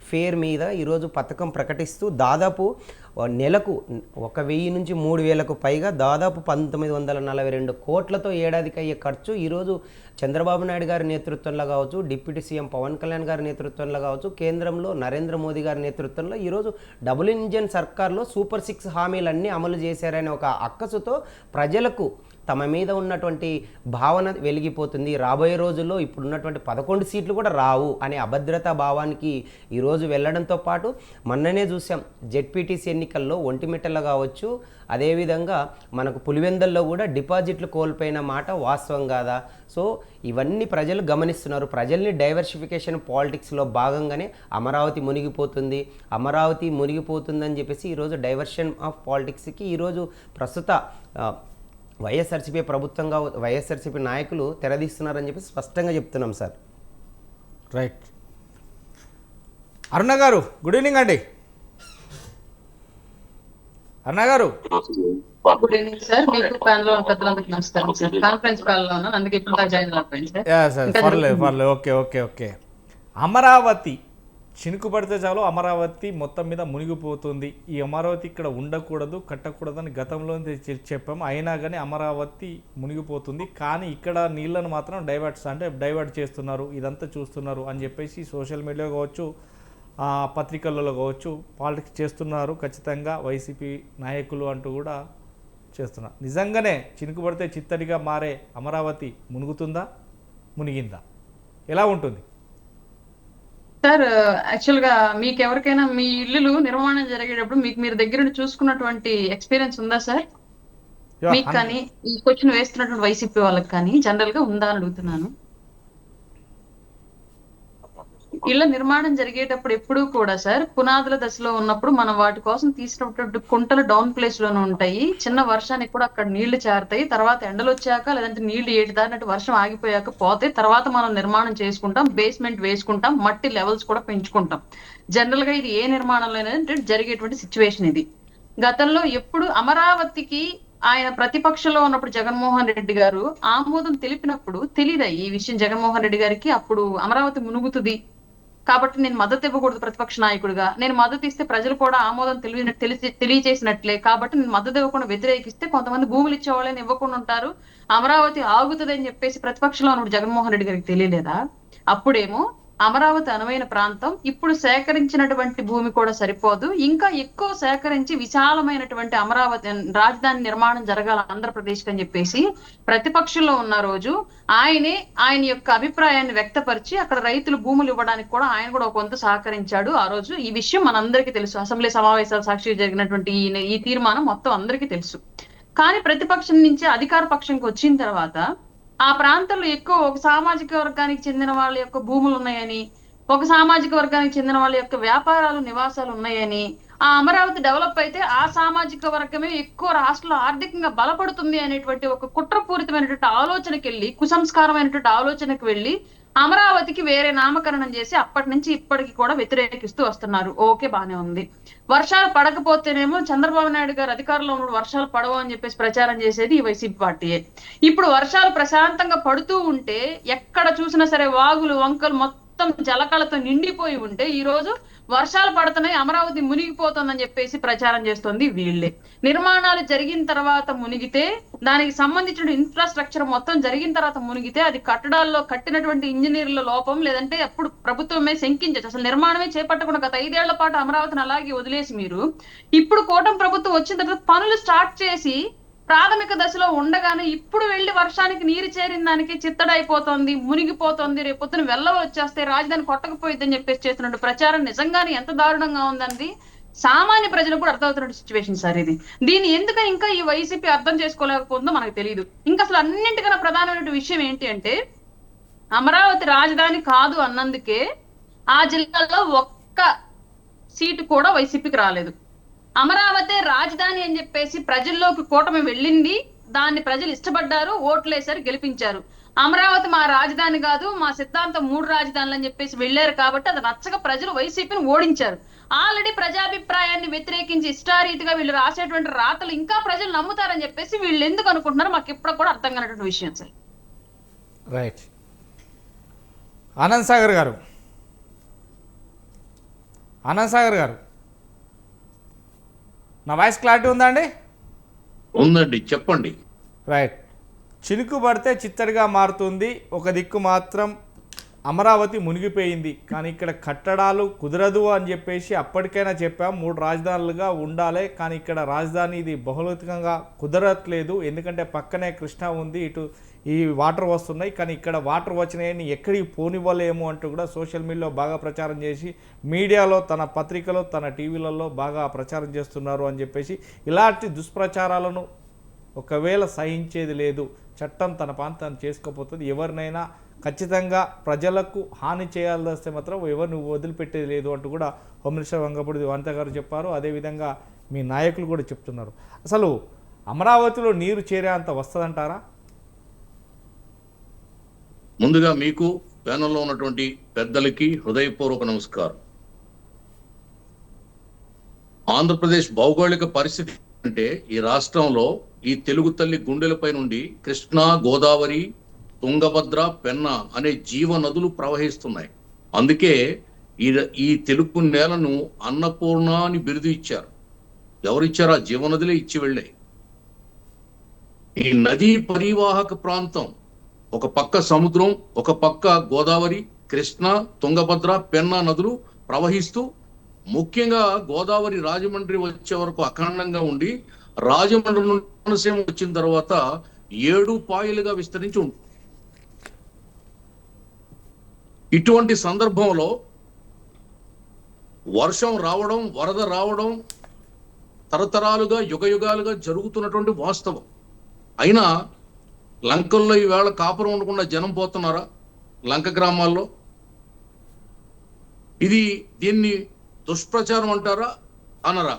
ఫేర్ మీద ఈరోజు పథకం ప్రకటిస్తూ దాదాపు నెలకు 1,000 నుంచి 3,000కు పైగా దాదాపు 1,942 కోట్లతో ఏడాదికి అయ్యే ఖర్చు ఈరోజు చంద్రబాబు నాయుడు గారి నేతృత్వంలో కావచ్చు, డిప్యూటీ సీఎం పవన్ కళ్యాణ్ గారి నేతృత్వంలో కావచ్చు, కేంద్రంలో నరేంద్ర మోదీ గారి నేతృత్వంలో ఈరోజు డబుల్ ఇంజన్ సర్కార్లో సూపర్ 6 హామీలన్నీ అమలు చేశారనే ఒక అక్కసుతో ప్రజలకు తమ మీద ఉన్నటువంటి భావన వెలిగిపోతుంది. రాబోయే రోజుల్లో ఇప్పుడున్నటువంటి 11 సీట్లు కూడా రావు అనే అభద్రతా భావానికి ఈరోజు వెళ్ళడంతో పాటు మొన్ననే చూసాం జెడ్పీటీసీ ఎన్నికల్లో ఒంటిమిట్టలో కావచ్చు, అదేవిధంగా మనకు పులివెందల్లో కూడా డిపాజిట్లు కోల్పోయిన మాట వాస్తవం కాదా? సో ఇవన్నీ ప్రజలు గమనిస్తున్నారు. ప్రజల్ని డైవర్సిఫికేషన్ పాలిటిక్స్లో భాగంగానే అమరావతి మునిగిపోతుందని చెప్పేసి ఈరోజు డైవర్షన్ ఆఫ్ పాలిటిక్స్కి ఈరోజు ప్రస్తుత వైఎస్ఆర్సీపీ ప్రభుత్వంగా వైఎస్ఆర్సీపీ నాయకులు తెరదీస్తున్నారని చెప్పి స్పష్టంగా చెప్తున్నాం సార్. రైట్. అరుణ గారు గుడ్ ఈవినింగ్ అండి. అరుణ గారు గుడ్ ఈవినింగ్ సార్. మీకు ప్యానల్ లో పెద్దలందరికీ నమస్కారం సార్. కాన్ఫరెన్స్ కాల్ లో ఉన్నాను, అందుకే ఇప్పుడు జాయిన్ అయిపోయింది సార్. పర్లేదు. ఓకే. అమరావతి చినుకు పడితే చాలు అమరావతి మొత్తం మీద మునిగిపోతుంది. ఈ అమరావతి ఇక్కడ ఉండకూడదు, కట్టకూడదని గతంలో చెప్పాము. అయినా కానీ అమరావతి మునిగిపోతుంది. కానీ ఇక్కడ నీళ్లను మాత్రం డైవర్ట్ చేస్తున్నారు, ఇదంతా చూస్తున్నారు అని చెప్పేసి సోషల్ మీడియాలో కావచ్చు, పత్రికలలో కావచ్చు పాలిటిక్స్ చేస్తున్నారు ఖచ్చితంగా వైసీపీ నాయకులు అంటూ కూడా చేస్తున్నారు. నిజంగానే చినుకు పడితే చిత్తడిగా మారే అమరావతి మునుగుతుందా, మునిగిందా, ఎలా ఉంటుంది సార్? యాక్చువల్ గా మీకు ఎవరికైనా మీ ఇల్లు నిర్మాణం జరిగేటప్పుడు మీరు దగ్గర చూసుకున్నటువంటి ఎక్స్పీరియన్స్ ఉందా సార్? మీకు కానీ ఈ క్వశ్చన్ వేస్తున్నటువంటి వైసీపీ వాళ్ళకి కానీ జనరల్ గా ఉందా అని అడుగుతున్నాను. ఇళ్ల నిర్మాణం జరిగేటప్పుడు ఎప్పుడూ కూడా సార్ పునాదుల దశలో ఉన్నప్పుడు మనం వాటి కోసం తీసినటువంటి కుంటలు డౌన్ ప్లేస్ లోనే ఉంటాయి. చిన్న వర్షానికి కూడా అక్కడ నీళ్లు చేరతాయి. తర్వాత ఎండలు వచ్చాక లేదంటే నీళ్లు ఏటిదారినట్టు వర్షం ఆగిపోయాక పోతే తర్వాత మనం నిర్మాణం చేసుకుంటాం, బేస్మెంట్ వేసుకుంటాం, మట్టి లెవెల్స్ కూడా పెంచుకుంటాం. జనరల్ గా ఇది ఏ నిర్మాణంలో జరిగేటువంటి సిచ్యువేషన్ ఇది. గతంలో ఎప్పుడు అమరావతికి ఆయన ప్రతిపక్షంలో ఉన్నప్పుడు జగన్మోహన్ రెడ్డి గారు ఆమోదం తెలిపినప్పుడు తెలీదా ఈ విషయం జగన్మోహన్ రెడ్డి గారికి? అప్పుడు అమరావతి మునుగుతుంది కాబట్టి నేను మద్దతు ఇవ్వకూడదు, ప్రతిపక్ష నాయకుడిగా నేను మద్దతు ఇస్తే ప్రజలు కూడా ఆమోదం తెలియచేసినట్లే, కాబట్టి నేను మద్దతు ఇవ్వకుండా వ్యతిరేకిస్తే కొంతమంది భూములు ఇచ్చే వాళ్ళని ఇవ్వకుండా ఉంటారు, అమరావతి ఆగుతుంది అని చెప్పేసి ప్రతిపక్షంలో ఉన్నప్పుడు జగన్మోహన్ రెడ్డి గారికి తెలియలేదా? అప్పుడేమో అమరావతి అనువైన ప్రాంతం, ఇప్పుడు సేకరించినటువంటి భూమి కూడా సరిపోదు, ఇంకా ఎక్కువ సేకరించి విశాలమైనటువంటి అమరావతి రాజధాని నిర్మాణం జరగాల ఆంధ్రప్రదేశ్ అని చెప్పేసి ప్రతిపక్షంలో ఉన్న రోజు ఆయన యొక్క అభిప్రాయాన్ని వ్యక్తపరిచి అక్కడ రైతులు భూములు ఇవ్వడానికి కూడా ఆయన కూడా కొంత సహకరించాడు ఆ రోజు. ఈ విషయం మనందరికీ తెలుసు. అసెంబ్లీ సమావేశాల సాక్షిగా జరిగినటువంటి ఈ తీర్మానం మొత్తం అందరికీ తెలుసు. కానీ ప్రతిపక్షం నుంచి అధికార పక్షంకి వచ్చిన తర్వాత ఆ ప్రాంతంలో ఎక్కువ ఒక సామాజిక వర్గానికి చెందిన వాళ్ళ యొక్క భూములు ఉన్నాయని, ఒక సామాజిక వర్గానికి చెందిన వాళ్ళ యొక్క వ్యాపారాలు, నివాసాలు ఉన్నాయని, ఆ అమరావతి డెవలప్ అయితే ఆ సామాజిక వర్గమే ఎక్కువ రాష్ట్రంలో ఆర్థికంగా బలపడుతుంది అనేటువంటి ఒక కుట్రపూరితమైనటువంటి ఆలోచనకి వెళ్ళి, కుసంస్కారమైనటువంటి ఆలోచనకి వెళ్ళి అమరావతికి వేరే నామకరణం చేసి అప్పటి నుంచి ఇప్పటికి కూడా వ్యతిరేకిస్తూ వస్తున్నారు. ఓకే, బానే ఉంది. వర్షాలు పడకపోతేనేమో చంద్రబాబు నాయుడు గారు అధికారంలో ఉన్న వర్షాలు పడవు అని చెప్పేసి ప్రచారం చేసేది ఈ వైసీపీ పార్టీయే. ఇప్పుడు వర్షాలు ప్రశాంతంగా పడుతూ ఉంటే ఎక్కడ చూసినా సరే వాగులు వంకలు మొత్తం జలకళతో నిండిపోయి ఉంటే ఈ రోజు వర్షాలు పడుతున్నాయి, అమరావతి మునిగిపోతుందని చెప్పేసి ప్రచారం చేస్తుంది వీళ్ళే. నిర్మాణాలు జరిగిన తర్వాత మునిగితే, దానికి సంబంధించిన ఇన్ఫ్రాస్ట్రక్చర్ మొత్తం జరిగిన తర్వాత మునిగితే అది కట్టడాల్లో కట్టినటువంటి ఇంజనీర్ల లోపం, లేదంటే అప్పుడు ప్రభుత్వమే శంకించచ్చు. అసలు నిర్మాణమే చేపట్టకుండా గత 5 ఏళ్ల పాటు అమరావతిని అలాగే వదిలేసి మీరు ఇప్పుడు కూటమి ప్రభుత్వం వచ్చిన తర్వాత పనులు స్టార్ట్ చేసి ప్రాథమిక దశలో ఉండగానే ఇప్పుడు వెళ్లి వర్షానికి నీరు చేరిన దానికి చిత్తడైపోతుంది, మునిగిపోతుంది, రేపొద్దున వెళ్ళవ వచ్చేస్తే రాజధాని కొట్టకపోయిద్దని చెప్పేసి చేస్తున్నట్టు ప్రచారం నిజంగానే ఎంత దారుణంగా ఉందండి. సామాన్య ప్రజలకు కూడా అర్థమవుతున్న సిచ్యువేషన్ సార్ ఇది. దీన్ని ఎందుకని ఇంకా ఈ వైసీపీ అర్థం చేసుకోలేకపోతుందో మనకు తెలియదు. ఇంకా అసలు అన్నింటికన్నా ప్రధానమైన విషయం ఏంటి అంటే, అమరావతి రాజధాని కాదు అన్నందుకే ఆ జిల్లాలో ఒక్క సీటు కూడా వైసీపీకి రాలేదు. అమరావతి రాజధాని అని చెప్పేసి ప్రజల్లోకి కూటమి వెళ్ళింది, దాన్ని ప్రజలు ఇష్టపడ్డారు, ఓట్లేసారు, గెలిపించారు. అమరావతి మా రాజధాని కాదు, మా సిద్ధాంతం 3 రాజధానులు అని చెప్పేసి వెళ్ళారు కాబట్టి అది నచ్చక ప్రజలు వైసీపీని ఓడించారు. ఆల్రెడీ ప్రజాభిప్రాయాన్ని వ్యతిరేకించి ఇష్టారీతిగా వీళ్ళు రాసేటువంటి రాతలు ఇంకా ప్రజలు నమ్ముతారని చెప్పేసి వీళ్ళు ఎందుకు అనుకుంటున్నారో మాకు ఇప్పుడు కూడా అర్థం కానటువంటి విషయం సార్. రైట్. ఆనంద్ సాగర్ గారు, నా వాయిస్ క్లారిటీ ఉందా అండి? ఉందండి, చెప్పండి. రైట్. చినుకు పడితే చిత్తడిగా మారుతుంది, ఒక దిక్కు మాత్రం అమరావతి మునిగిపోయింది, కానీ ఇక్కడ కట్టడాలు కుదరదు అని చెప్పేసి అప్పటికైనా చెప్పాం, 3 రాజధానులుగా ఉండాలి, కానీ ఇక్కడ రాజధాని ఇది బహుళతంగా కుదరట్లేదు, ఎందుకంటే పక్కనే కృష్ణా ఉంది, ఇటు ఈ వాటర్ వస్తున్నాయి, కానీ ఇక్కడ వాటర్ వచ్చినాయని ఎక్కడికి పోనివ్వలేము అంటూ కూడా సోషల్ మీడియాలో బాగా ప్రచారం చేసి, మీడియాలో తన పత్రికలో తన టీవీలలో బాగా ప్రచారం చేస్తున్నారు అని చెప్పేసి, ఇలాంటి దుష్ప్రచారాలను ఒకవేళ సహించేది లేదు, చట్టం తన పని తను చేసుకోపోతుంది, ఎవరినైనా ఖచ్చితంగా ప్రజలకు హాని చేయాల్సి వస్తే మాత్రం ఎవరిని వదిలిపెట్టేది లేదు అంటూ కూడా హోమ్ మినిస్టర్ వంగపూడి అనిత గారు చెప్పారు. అదేవిధంగా మీ నాయకులు కూడా చెప్తున్నారు. అసలు అమరావతిలో నీరు చేరే అంత వస్తుందంటారా? ముందుగా మీకు ప్యానెల్లో ఉన్నటువంటి పెద్దలకి హృదయపూర్వక నమస్కారం. ఆంధ్రప్రదేశ్ భౌగోళిక పరిస్థితి అంటే ఈ రాష్ట్రంలో ఈ తెలుగు తల్లి గుండెలపై నుండి కృష్ణా, గోదావరి, తుంగభద్ర, పెన్నా అనే జీవ నదులు ప్రవహిస్తున్నాయి. అందుకే ఈ తెలుగు నేలను అన్నపూర్ణ అని బిరుదు ఇచ్చారు. ఎవరిచ్చారు? ఆ జీవనదులే ఇచ్చి వెళ్ళాయి. ఈ నదీ పరివాహక ప్రాంతం, ఒక పక్క సముద్రం, ఒక పక్క గోదావరి, కృష్ణ, తుంగభద్ర, పెన్నా నదులు ప్రవహిస్తూ, ముఖ్యంగా గోదావరి రాజమండ్రి వచ్చే వరకు అఖండంగా ఉండి, రాజమండ్రి నుండి కోనసీమ వచ్చిన తర్వాత 7 పాయలుగా విస్తరించి ఉంటుంది. ఇటువంటి సందర్భంలో వర్షం రావడం, వరద రావడం తరతరాలుగా యుగయుగాలుగా జరుగుతున్నటువంటి వాస్తవం. అయినా లంకల్లో ఈవేళ కాపురం ఉండకుండా జనం పోతున్నారా? లంక గ్రామాల్లో దీన్ని దుష్ప్రచారం అంటారా? అనరా?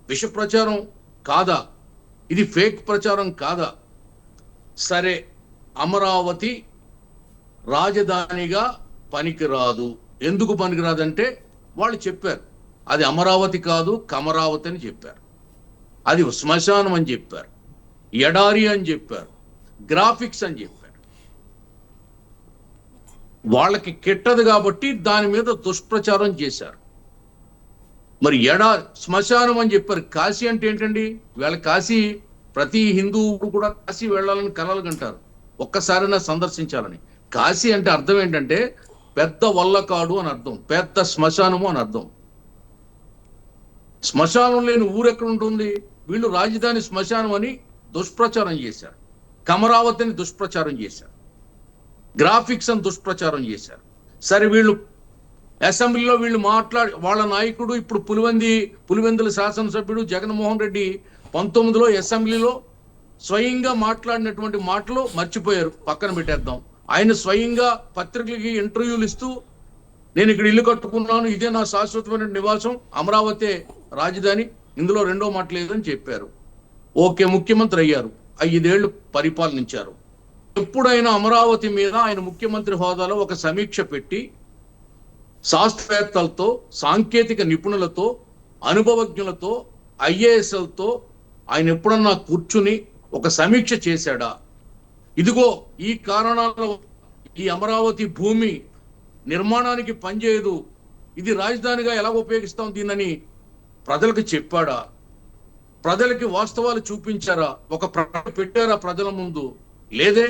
విష ప్రచారం కాదా? ఇది ఫేక్ ప్రచారం కాదా? సరే, అమరావతి రాజధానిగా పనికిరాదు. ఎందుకు పనికిరాదంటే వాళ్ళు చెప్పారు, అది అమరావతి కాదు కమరావతి అని చెప్పారు, అది శ్మశానం అని చెప్పారు, ఎడారి అని చెప్పారు, గ్రాఫిక్స్ అని చెప్పారు. వాళ్ళకి కెట్టదు కాబట్టి దాని మీద దుష్ప్రచారం చేశారు. మరి శ్మశానం అని చెప్పారు. కాశీ అంటే ఏంటండి? వీళ్ళ కాశీ ప్రతి హిందువు కూడా కాశీ వెళ్ళాలని కలలు కంటారు, ఒక్కసారైనా సందర్శించాలని. కాశీ అంటే అర్థం ఏంటంటే పెద్ద వల్లకాడు అని అర్థం, పెద్ద శ్మశానము అని అర్థం. శ్మశానం లేని ఊరు ఎక్కడ ఉంటుంది? వీళ్ళు రాజధాని శ్మశానం అని దుష్ప్రచారం చేశారు, కమరావతిని దుష్ప్రచారం చేశారు, గ్రాఫిక్స్ అని దుష్ప్రచారం చేశారు. సరే, వీళ్ళు అసెంబ్లీలో వాళ్ళ నాయకుడు ఇప్పుడు పులివెందుల శాసనసభ్యుడు జగన్మోహన్ రెడ్డి 19లో అసెంబ్లీలో స్వయంగా మాట్లాడినటువంటి మాటలు మర్చిపోయారు, పక్కన పెట్టేద్దాం. ఆయన స్వయంగా పత్రికలకి ఇంటర్వ్యూలు ఇస్తూ నేను ఇక్కడ ఇల్లు కట్టుకున్నాను, ఇదే నా శాశ్వతమైన నివాసం, అమరావతి రాజధాని, ఇందులో రెండో మాట లేదని చెప్పారు. ఓకే, ముఖ్యమంత్రి అయ్యారు, 5 ఏళ్లు పరిపాలనించారు. ఎప్పుడైనా అమరావతి మీద ఆయన ముఖ్యమంత్రి హోదాలో ఒక సమీక్ష పెట్టి శాస్త్రవేత్తలతో, సాంకేతిక నిపుణులతో, అనుభవజ్ఞులతో, ఐఏఎస్లతో ఆయన ఎప్పుడన్నా కూర్చుని ఒక సమీక్ష చేశాడా? ఇదిగో ఈ కారణాల ఈ అమరావతి భూమి నిర్మాణానికి పనిచేయదు, ఇది రాజధానిగా ఎలా ఉపయోగిస్తాం దీన్నని ప్రజలకు చెప్పాడా? ప్రజలకి వాస్తవాలు చూపించారా? ఒక ప్రకటన పెట్టారా ప్రజల ముందు? లేదే.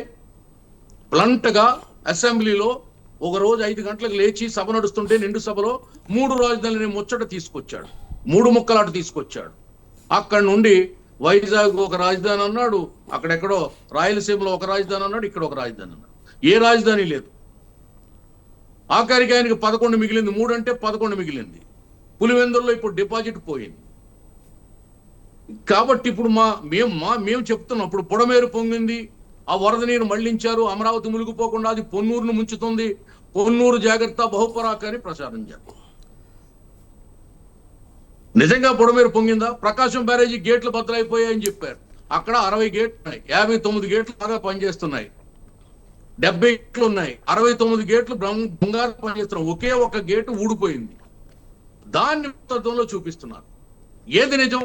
బ్లంట్గా అసెంబ్లీలో ఒక రోజు 5 గంటలకు లేచి సభ నడుస్తుంటే నిండు సభలో 3 రాజధానులని ముచ్చట తీసుకొచ్చాడు, 3 ముక్కలాట తీసుకొచ్చాడు. అక్కడి నుండి వైజాగ్ ఒక రాజధాని అన్నాడు, అక్కడెక్కడో రాయలసీమలో ఒక రాజధాని అన్నాడు, ఇక్కడ ఒక రాజధాని అన్నాడు. ఏ రాజధాని లేదు. ఆఖరికి ఆయనకి 11 మిగిలింది, 3 అంటే 11 మిగిలింది. పులివెందుల్లో ఇప్పుడు డిపాజిట్ పోయింది. కాబట్టి ఇప్పుడు మేము చెప్తున్నాం, ఇప్పుడు పొడమేరు పొంగింది, ఆ వరద నీరు మళ్లించారు, అమరావతి మునిగిపోకుండా అది పొన్నూరును ముంచుతుంది, పొన్నూరు జాగ్రత్త బహుపరాక అని ప్రచారం చేస్తారు. నిజంగా పొడమేరు పొంగిందా? ప్రకాశం బ్యారేజీ గేట్లు బద్దలైపోయాయని చెప్పారు, అక్కడ 60 గేట్లు ఉన్నాయి, 59 గేట్లు బాగా పనిచేస్తున్నాయి, 70 గేట్లు ఉన్నాయి, 69 గేట్లు బంగారు పనిచేస్తున్నాయి, ఒకే ఒక గేటు ఊడిపోయింది. దాన్ని తత్వంలో చూపిస్తున్నారు. ఏది నిజం?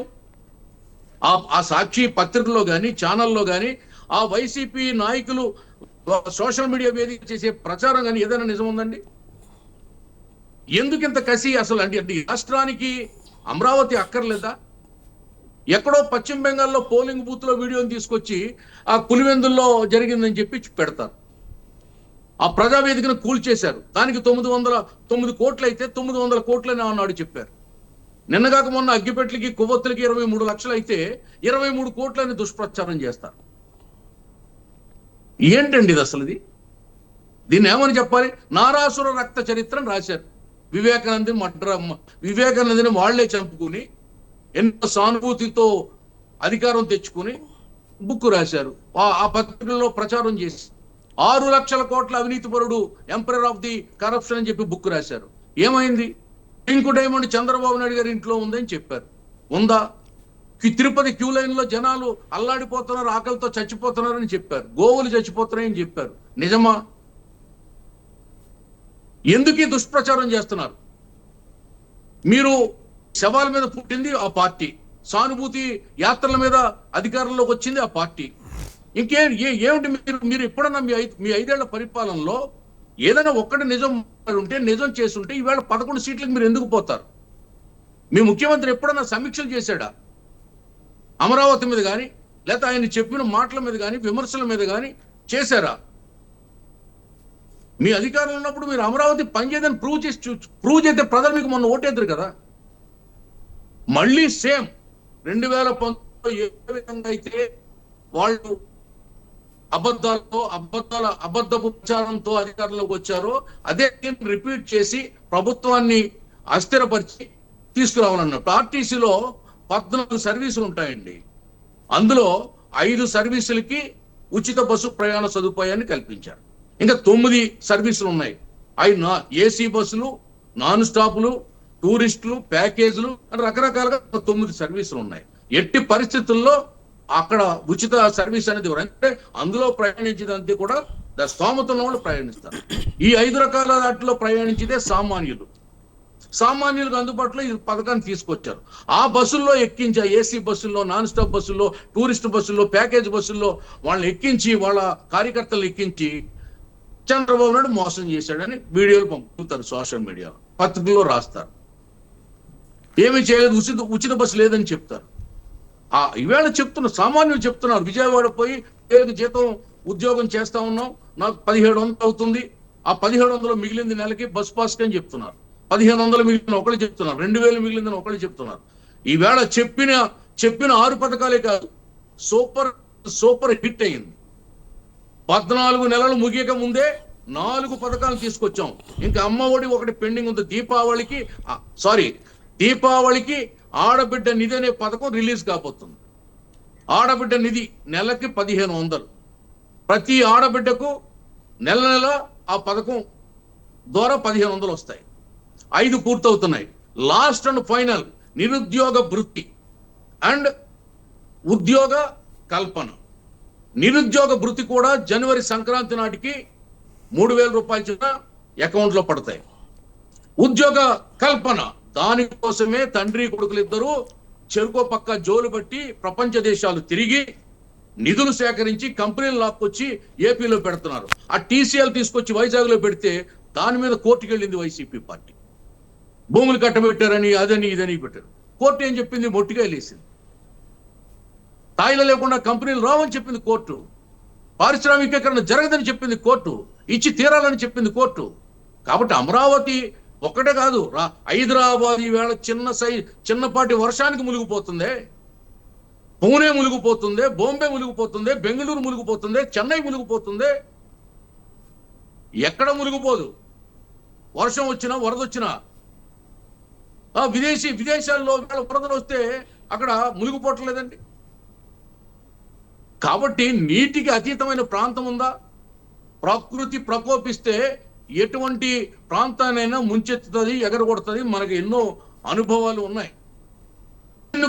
ఆ సాక్షి పత్రికలో కానీ ఛానల్లో కానీ ఆ వైసీపీ నాయకులు సోషల్ మీడియా వేదిక చేసే ప్రచారం కానీ ఏదైనా నిజం ఉందండి? ఎందుకింత కసి అసలు? అంటే రాష్ట్రానికి అమరావతి అక్కర్లేదా? ఎక్కడో పశ్చిమ బెంగాల్లో పోలింగ్ బూత్ లో వీడియోని తీసుకొచ్చి ఆ పులివెందుల్లో జరిగిందని చెప్పి పెడతారు. ఆ ప్రజావేదికను కూల్చేశారు. దానికి 909 కోట్లు అయితే 900 కోట్లని అన్నాడు చెప్పారు. నిన్నగాక మొన్న అగ్గిపెట్లకి కొవ్వొత్తులకి 23 లక్షలు అయితే 23 కోట్లని దుష్ప్రచారం చేస్తారు. ఏంటండి ఇది అసలు? దీన్ని ఏమని చెప్పాలి? నారాసుర రక్త చరిత్రను రాశారు. వివేకానందని వాళ్లే చంపుకుని ఎన్నో సానుభూతితో అధికారం తెచ్చుకుని బుక్ రాశారు. ఆ పత్రికల్లో ప్రచారం చేసి 6 లక్షల కోట్ల అవినీతిపరుడు, ఎంపరర్ ఆఫ్ ది కరప్షన్ అని చెప్పి బుక్ రాశారు. ఏమైంది? పింక్ డైమండ్ చంద్రబాబు నాయుడు గారి ఇంట్లో ఉందని చెప్పారు. ఉందా? తిరుపతి క్యూ లైన్ లో జనాలు అల్లాడిపోతున్నారు, ఆకలితో చచ్చిపోతున్నారని చెప్పారు, గోవులు చచ్చిపోతున్నాయని చెప్పారు. నిజమా? ఎందుకు ఈ దుష్ప్రచారం చేస్తున్నారు? మీరు శవాల మీద పుట్టింది ఆ పార్టీ, సానుభూతి యాత్రల మీద అధికారంలోకి వచ్చింది ఆ పార్టీ. ఏమిటి మీరు ఎప్పుడన్నా మీ 5 ఏళ్ల పరిపాలనలో ఏదైనా ఒక్కటి నిజం ఉంటే, నిజం చేస్తుంటే ఈవేళ 11 సీట్లకు మీరు ఎందుకు పోతారు? మీ ముఖ్యమంత్రి ఎప్పుడన్నా సమీక్షలు చేశాడా అమరావతి మీద కానీ, లేకపోతే ఆయన చెప్పిన మాటల మీద కానీ, విమర్శల మీద కానీ చేశారా? మీ అధికారంలో ఉన్నప్పుడు మీరు అమరావతి పనిచేయదని ప్రూవ్ చేస్తే ప్రజలు మీకు మొన్న ఓటేద్దరు కదా. మళ్ళీ సేమ్ 2019 ఏ విధంగా అయితే వాళ్ళు అబద్ధపు ప్రచారంతో అధికారంలోకి వచ్చారో అదే రిపీట్ చేసి ప్రభుత్వాన్ని అస్థిరపరిచి తీసుకురావాలన్నారు. ఆర్టీసీలో 14 సర్వీసులు ఉంటాయండి. అందులో 5 సర్వీసులకి ఉచిత బస్సు ప్రయాణ సదుపాయాన్ని కల్పించారు. ఇంకా 9 సర్వీసులు ఉన్నాయి. అవి ఏసీ బస్సులు, నాన్ స్టాపులు, టూరిస్టులు, ప్యాకేజీలు అని రకరకాలుగా 9 సర్వీసులు ఉన్నాయి. ఎట్టి పరిస్థితుల్లో అక్కడ ఉచిత సర్వీస్ అనేది అంటే అందులో ప్రయాణించేదంతా కూడా స్తోమత ఉన్న వాళ్ళు ప్రయాణిస్తారు. ఈ 5 రకాల వాటిలో ప్రయాణించేదే సామాన్యులకు అందుబాటులో ఈ పథకాన్ని తీసుకొచ్చారు. ఆ బస్సుల్లో ఎక్కించి, ఏసీ బస్సుల్లో, నాన్ స్టాప్ బస్సుల్లో, టూరిస్ట్ బస్సుల్లో, ప్యాకేజ్ బస్సుల్లో వాళ్ళని ఎక్కించి, వాళ్ళ కార్యకర్తలు ఎక్కించి చంద్రబాబు నాయుడు మోసం చేశాడని వీడియోలు పంపుతారు, సోషల్ మీడియాలో, పత్రికల్లో రాస్తారు. ఏమీ చేయలేదు, ఉచిత బస్సు లేదని చెప్తారు. ఈవేళ సామాన్యులు చెప్తున్నారు, విజయవాడ పోయి జీతం ఉద్యోగం చేస్తా ఉన్నాం, నాకు 1700 అవుతుంది, ఆ 1700 మిగిలింది నెలకి బస్ పాస్ అని చెప్తున్నారు. 1500 మిగిలిన ఒకళ్ళు చెప్తున్నారు, 2000 మిగిలిందని ఒకళ్ళు చెప్తున్నారు. ఈవేళ చెప్పిన 6 పథకాలే కాదు, సూపర్ హిట్ అయింది. 14 నెలలు ముగియక ముందే 4 పథకాలు తీసుకొచ్చాం. ఇంకా అమ్మ ఒడి ఒకటి పెండింగ్ ఉంది. దీపావళికి ఆడబిడ్డ నిధి అనే పథకం రిలీజ్ కాబోతుంది. ఆడబిడ్డ నిధి నెలకి 1500. ప్రతి ఆడబిడ్డకు నెల ఆ పథకం ద్వారా 1500 వస్తాయి. 5 పూర్తవుతున్నాయి. లాస్ట్ అండ్ ఫైనల్ నిరుద్యోగ భృతి అండ్ ఉద్యోగ కల్పన. నిరుద్యోగ భృతి కూడా జనవరి సంక్రాంతి నాటికి 3,000 రూపాయలు చొప్పున అకౌంట్లో పడతాయి. ఉద్యోగ కల్పన దానికోసమే తండ్రి కొడుకులు ఇద్దరు చెరుకో పక్క జోలు బట్టి ప్రపంచ దేశాలు తిరిగి నిధులు సేకరించి కంపెనీలు లాక్కొచ్చి ఏపీలో పెడుతున్నారు. ఆ టీసీఎల్ తీసుకొచ్చి వైజాగ్లో పెడితే దాని మీద కోర్టుకు వెళ్ళింది వైసీపీ పార్టీ. భూములు కట్టబెట్టారని అదని ఇదని పెట్టారు. కోర్టు ఏం చెప్పింది? మొట్టిగా వెళ్ళేసింది. తాయిలో లేకుండా కంపెనీలు రావని చెప్పింది కోర్టు. పారిశ్రామికీకరణ జరగదని చెప్పింది కోర్టు. ఇచ్చి తీరాలని చెప్పింది కోర్టు. కాబట్టి అమరావతి ఒక్కటే కాదు, హైదరాబాద్ ఈవేళ చిన్నపాటి వర్షానికి మునిగిపోతుంది. పూణే మునిగిపోతుంది, బాంబే మునిగిపోతుంది, బెంగళూరు మునిగిపోతుంది, చెన్నై మునిగిపోతుంది. ఎక్కడ మునిగిపోదు. వర్షం వచ్చినా వరద వచ్చినా. విదేశాల్లో వరదలు వస్తే అక్కడ మునిగిపోవట్లేదండి. కాబట్టి నీటికి అతీతమైన ప్రాంతం ఉందా? ప్రకృతి ప్రకోపిస్తే ఎటువంటి ప్రాంతాన్నైనా ముంచెత్తుతుంది, ఎగరగొడుతుంది. మనకి ఎన్నో అనుభవాలు ఉన్నాయి.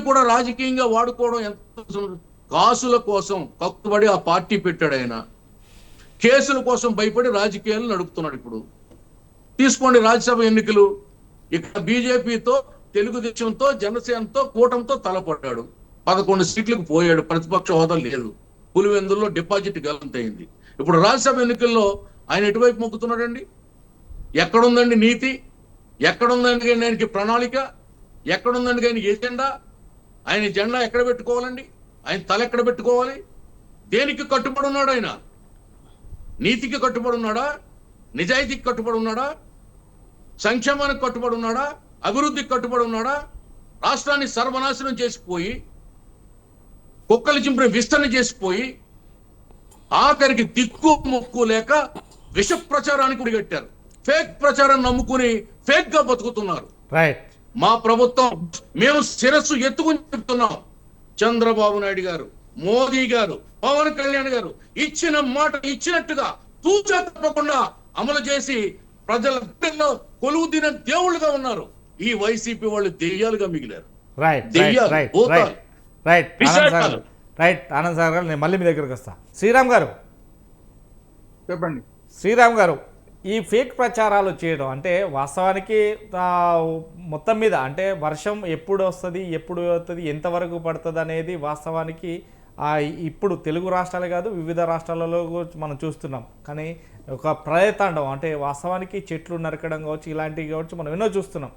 కూడా రాజకీయంగా వాడుకోవడం ఎంత కాసుల కోసం కక్కుబడి ఆ పార్టీ పెట్టాడు ఆయన. కేసుల కోసం భయపడి రాజకీయాలు నడుపుతున్నాడు. ఇప్పుడు తీసుకోండి రాజ్యసభ ఎన్నికలు. ఇక్కడ బీజేపీతో, తెలుగుదేశంతో, జనసేనతో, కూటమితో తలపడ్డాడు. 11 సీట్లకు పోయాడు. ప్రతిపక్ష హోదా లేదు. పులివెందుల్లో డిపాజిట్ గల్లంతైంది. ఇప్పుడు రాజ్యసభ ఎన్నికల్లో ఆయన ఎటువైపు మొక్కుతున్నాడండి? ఎక్కడుందండి నీతి? ఎక్కడుందండి ఆయనకి ప్రణాళిక? ఎక్కడుందండి ఆయన ఎజెండా? ఆయన జెండా ఎక్కడ పెట్టుకోవాలండి? ఆయన తల ఎక్కడ పెట్టుకోవాలి? దేనికి కట్టుబడి ఉన్నాడు ఆయన? నీతికి కట్టుబడి ఉన్నాడా? నిజాయితీకి కట్టుబడి ఉన్నాడా? సంక్షేమానికి కట్టుబడి ఉన్నాడా? అభివృద్ధికి కట్టుబడి ఉన్నాడా? రాష్ట్రాన్ని సర్వనాశనం చేసిపోయి, కుక్కలు చింపిన విస్తరణ చేసిపోయి, ఆఖరికి దిక్కు ముక్కు లేక విష ప్రచారానికి ఉడిగట్టారు. ఫేక్ ప్రచారాన్ని నమ్ముకుని ఫేక్ గా బతుకుతున్నారు. రైట్. మా ప్రభుత్వం మేము శిరస్సు ఎత్తుకుని చెప్తున్నాం. చంద్రబాబు నాయుడు గారు, మోదీ గారు, పవన్ కళ్యాణ్ గారు ఇచ్చిన మాట ఇచ్చినట్టుగా తూచా తప్పకుండా అమలు చేసి ప్రజల గుండెల్లో కొలువుదిన దేవుళ్ళుగా ఉన్నారు. ఈ వైసీపీ వాళ్ళు దెయ్యాలుగా మిగిలారు. ఆనంద్ సాగర్ గారు, నేను మళ్ళీ మీ దగ్గరకు వస్తా. శ్రీరామ్ గారు చెప్పండి. శ్రీరామ్ గారు, ఈ ఫేక్ ప్రచారాలు చేయడం అంటే వాస్తవానికి మొత్తం మీద అంటే వర్షం ఎప్పుడు వస్తుంది, ఎప్పుడు వస్తుంది, ఎంతవరకు పడుతుంది అనేది వాస్తవానికి ఇప్పుడు తెలుగు రాష్ట్రాలే కాదు వివిధ రాష్ట్రాలలో మనం చూస్తున్నాం. కానీ ఒక ప్రయత్నం అంటే వాస్తవానికి చెట్లు నరకడం కావచ్చు, ఇలాంటివి కావచ్చు, మనం ఎన్నో చూస్తున్నాం.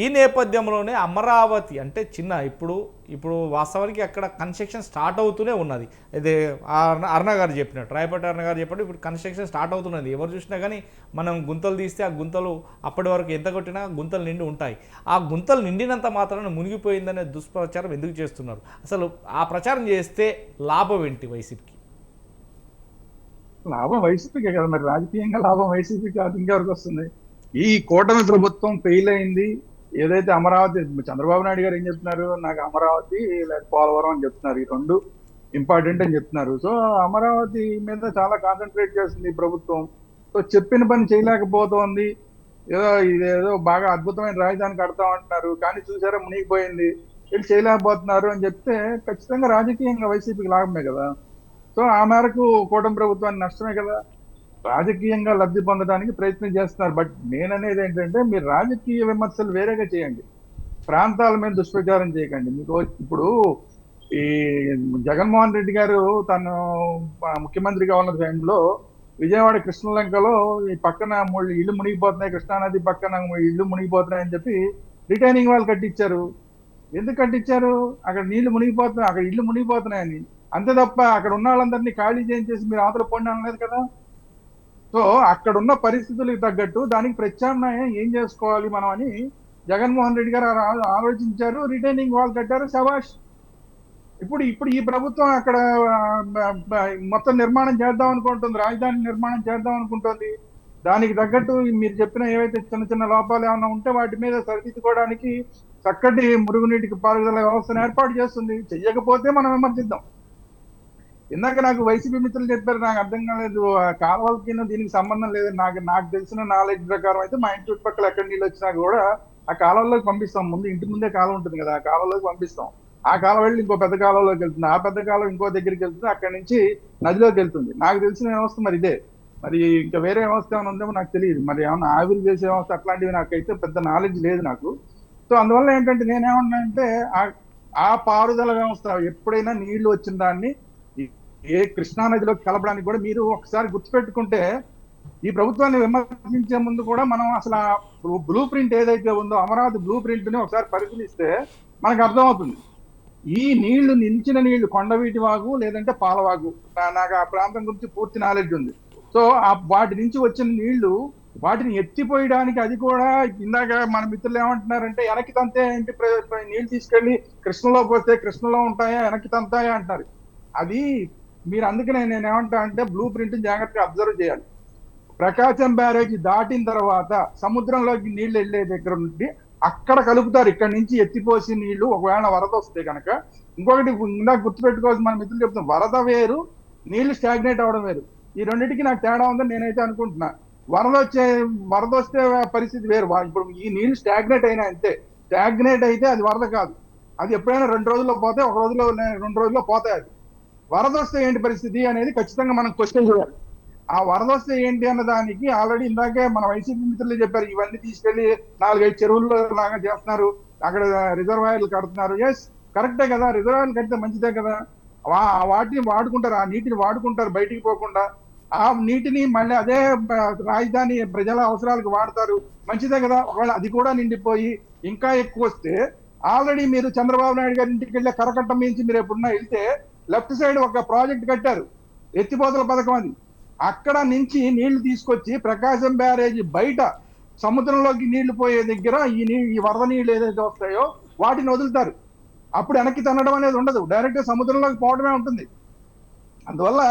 ఈ నేపథ్యంలోనే అమరావతి అంటే ఇప్పుడు వాస్తవానికి అక్కడ కన్స్ట్రక్షన్ స్టార్ట్ అవుతూనే ఉన్నది. ఇది అరుణ గారు చెప్పినట్టు, రాయపట్టి అరుణ గారు చెప్పినట్టు ఇప్పుడు కన్స్ట్రక్షన్ స్టార్ట్ అవుతున్నది. ఎవరు చూసినా కానీ మనం గుంతలు తీస్తే ఆ గుంతలు అప్పటి వరకు ఎంత కొట్టినా గుంతలు నిండి ఉంటాయి. ఆ గుంతలు నిండినంత మాత్రాన మునిగిపోయిందనే దుష్ప్రచారం ఎందుకు చేస్తున్నారు? అసలు ఆ ప్రచారం చేస్తే లాభం ఏంటి వైసీపీకి? లాభం వైసీపీకే కదా మరి. రాజకీయంగా లాభం వైసీపీకి కాదు, ఇంకెవరికి వస్తుంది? ఈ కూటమి ప్రభుత్వం ఫెయిల్ అయింది. ఏదైతే అమరావతి, చంద్రబాబు నాయుడు గారు ఏం చెప్తున్నారు? నాకు అమరావతి లేదా పోలవరం అని చెప్తున్నారు. ఈ రెండు ఇంపార్టెంట్ అని చెప్తున్నారు. సో అమరావతి మీద చాలా కాన్సన్ట్రేట్ చేస్తుంది ఈ ప్రభుత్వం. సో చెప్పిన పని చేయలేకపోతోంది. ఇదేదో బాగా అద్భుతమైన రాజధాని కడతామంటున్నారు, కానీ చూసారా మునిగిపోయింది, వీళ్ళు చేయలేకపోతున్నారు అని చెప్తే ఖచ్చితంగా రాజకీయంగా వైసీపీకి లాభమే కదా. సో ఆ మేరకు కూటమి ప్రభుత్వానికి నష్టమే కదా. రాజకీయంగా లబ్ధి పొందడానికి ప్రయత్నం చేస్తున్నారు. బట్ నేననేది ఏంటంటే, మీరు రాజకీయ విమర్శలు వేరేగా చేయండి, ప్రాంతాల మీద దుష్ప్రచారం చేయకండి. మీకు ఇప్పుడు ఈ జగన్మోహన్ రెడ్డి గారు తను ముఖ్యమంత్రిగా ఉన్న టైంలో విజయవాడ కృష్ణలంకలో ఈ పక్కన 3 ఇళ్ళు మునిగిపోతున్నాయి, కృష్ణానది పక్కన ఇళ్ళు మునిగిపోతున్నాయి అని చెప్పి రిటైనింగ్ వాళ్ళు కట్టించారు. ఎందుకు కట్టించారు? అక్కడ నీళ్లు మునిగిపోతున్నాయి, అక్కడ ఇళ్ళు మునిగిపోతున్నాయని. అంతే తప్ప అక్కడ ఉన్న వాళ్ళందరినీ ఖాళీ చేయించేసి మీరు అవతల పోండి అనలేదు కదా. సో అక్కడ ఉన్న పరిస్థితులకు తగ్గట్టు దానికి ప్రత్యామ్నాయం ఏం చేసుకోవాలి మనం అని జగన్మోహన్ రెడ్డి గారు ఆలోచించారు. రిటైనింగ్ వాల్ కట్టారు, శభాష్. ఇప్పుడు ఈ ప్రభుత్వం అక్కడ మొత్తం నిర్మాణం చేద్దాం అనుకుంటుంది, రాజధాని నిర్మాణం చేద్దాం అనుకుంటుంది. దానికి తగ్గట్టు మీరు చెప్పిన ఏవైతే చిన్న చిన్న లోపాలు ఏమైనా ఉంటే వాటి మీద సరిదిద్దుకోవడానికి చక్కటి మురుగునీటికి పారుదల వ్యవస్థను ఏర్పాటు చేస్తుంది. చెయ్యకపోతే మనం విమర్శిద్దాం. ఇందాక నాకు వైసీపీ మిత్రులు చెప్పారు, నాకు అర్థం కాలేదు. ఆ కాలువలకి దీనికి సంబంధం లేదు. నాకు తెలిసిన నాలెడ్జ్ ప్రకారం అయితే మా ఇంటి చుట్టుపక్కల ఎక్కడ నీళ్ళు వచ్చినా కూడా ఆ కాలువలోకి పంపిస్తాం. ముందు ఇంటి ముందే కాలువ ఉంటుంది కదా, ఆ కాలువలోకి పంపిస్తాం. ఆ కాలువ వెళ్ళి ఇంకో పెద్ద కాలువలోకి వెళ్తుంది, ఆ పెద్ద కాలువ ఇంకో దగ్గరికి వెళ్తుంది, అక్కడి నుంచి నదిలోకి వెళ్తుంది. నాకు తెలిసిన వ్యవస్థ మరి ఇదే. మరి ఇంకా వేరే వ్యవస్థ ఏమైనా ఉందేమో నాకు తెలియదు. మరి ఏమన్నా ఆవిరి చేసే వ్యవస్థ అట్లాంటివి నాకైతే పెద్ద నాలెడ్జ్ లేదు నాకు. సో అందువల్ల ఏంటంటే నేనేమన్నా అంటే ఆ పారుదల వ్యవస్థ ఎప్పుడైనా నీళ్లు వచ్చిన దాన్ని ఏ కృష్ణా నదిలోకి కలపడానికి కూడా మీరు ఒకసారి గుర్తుపెట్టుకుంటే, ఈ ప్రభుత్వాన్ని విమర్శించే ముందు కూడా మనం అసలు ఆ బ్లూ ప్రింట్ ఏదైతే ఉందో అమరావతి బ్లూ ప్రింట్ ని ఒకసారి పరిశీలిస్తే మనకు అర్థమవుతుంది. ఈ నీళ్లు నిలిచిన నీళ్లు కొండవీటి వాగు లేదంటే పాలవాగు, నాకు ఆ ప్రాంతం గురించి పూర్తి నాలెడ్జ్ ఉంది. సో వాటి నుంచి వచ్చిన నీళ్లు వాటిని ఎత్తిపోయడానికి, అది కూడా ఇందాక మన మిత్రులు ఏమంటున్నారంటే వెనక్కి తంతే ఏంటి, నీళ్లు తీసుకెళ్లి కృష్ణలో పోస్తే కృష్ణలో ఉంటాయా వెనక్కి తంతాయా అంటారు. అది మీరు అందుకనే నేను ఏమంటా అంటే బ్లూ ప్రింట్ జాగ్రత్తగా అబ్జర్వ్ చేయాలి. ప్రకాశం బ్యారేజ్ దాటిన తర్వాత సముద్రంలోకి నీళ్లు వెళ్లే దగ్గర నుండి అక్కడ కలుపుతారు. ఇక్కడ నుంచి ఎత్తిపోసి నీళ్లు ఒకవేళ వరద వస్తే కనుక. ఇంకొకటి ఇందాక గుర్తుపెట్టుకోవాల్సి మన మిత్రులు చెప్తాం, వరద వేరు, నీళ్లు స్టాగ్నేట్ అవడం వేరు. ఈ రెండింటికి నాకు తేడా ఉందని నేనైతే అనుకుంటున్నా. వరద వస్తే పరిస్థితి వేరు. ఇప్పుడు ఈ నీళ్లు స్టాగ్నేట్ అయినా అంతే. స్టాగ్నేట్ అయితే అది వరద కాదు, అది ఎప్పుడైనా 2 రోజుల్లో పోతే, 1 రోజులో 2 రోజుల్లో పోతాయి. అది వరద వస్తే ఏంటి పరిస్థితి అనేది ఖచ్చితంగా మనం క్వశ్చన్ చేయాలి. ఆ వరద వస్తే ఏంటి అన్న దానికి ఆల్రెడీ ఇందాకే మన వైసీపీ మిత్రులు చెప్పారు, ఇవన్నీ తీసుకెళ్లి 4-5 చెరువుల్లో లాగా చేస్తున్నారు, అక్కడ రిజర్వాయర్లు కడుతున్నారు. ఎస్, కరెక్టే కదా, రిజర్వాయర్లు కడితే మంచిదే కదా. వాటిని వాడుకుంటారు, ఆ నీటిని వాడుకుంటారు బయటికి పోకుండా. ఆ నీటిని మళ్ళీ అదే రాజధాని ప్రజల అవసరాలకు వాడతారు, మంచిదే కదా. ఒకవేళ అది కూడా నిండిపోయి ఇంకా ఎక్కువ వస్తే, ఆల్రెడీ మీరు చంద్రబాబు నాయుడు గారి ఇంటికి వెళ్ళే కరకట్టం మించి మీరు ఎప్పుడున్నా వెళ్తే లెఫ్ట్ సైడ్ ఒక ప్రాజెక్ట్ కట్టారు, ఎత్తిపోతల పథకం అని. అక్కడ నుంచి నీళ్లు తీసుకొచ్చి ప్రకాశం బ్యారేజ్ బయట సముద్రంలోకి నీళ్లు పోయే దగ్గర ఈ వరద నీళ్లు ఏదైతే వస్తాయో వాటిని వదులుతారు. అప్పుడు వెనక్కి తన్నడం అనేది ఉండదు, డైరెక్ట్ సముద్రంలోకి పోవడమే ఉంటుంది. అందువల్ల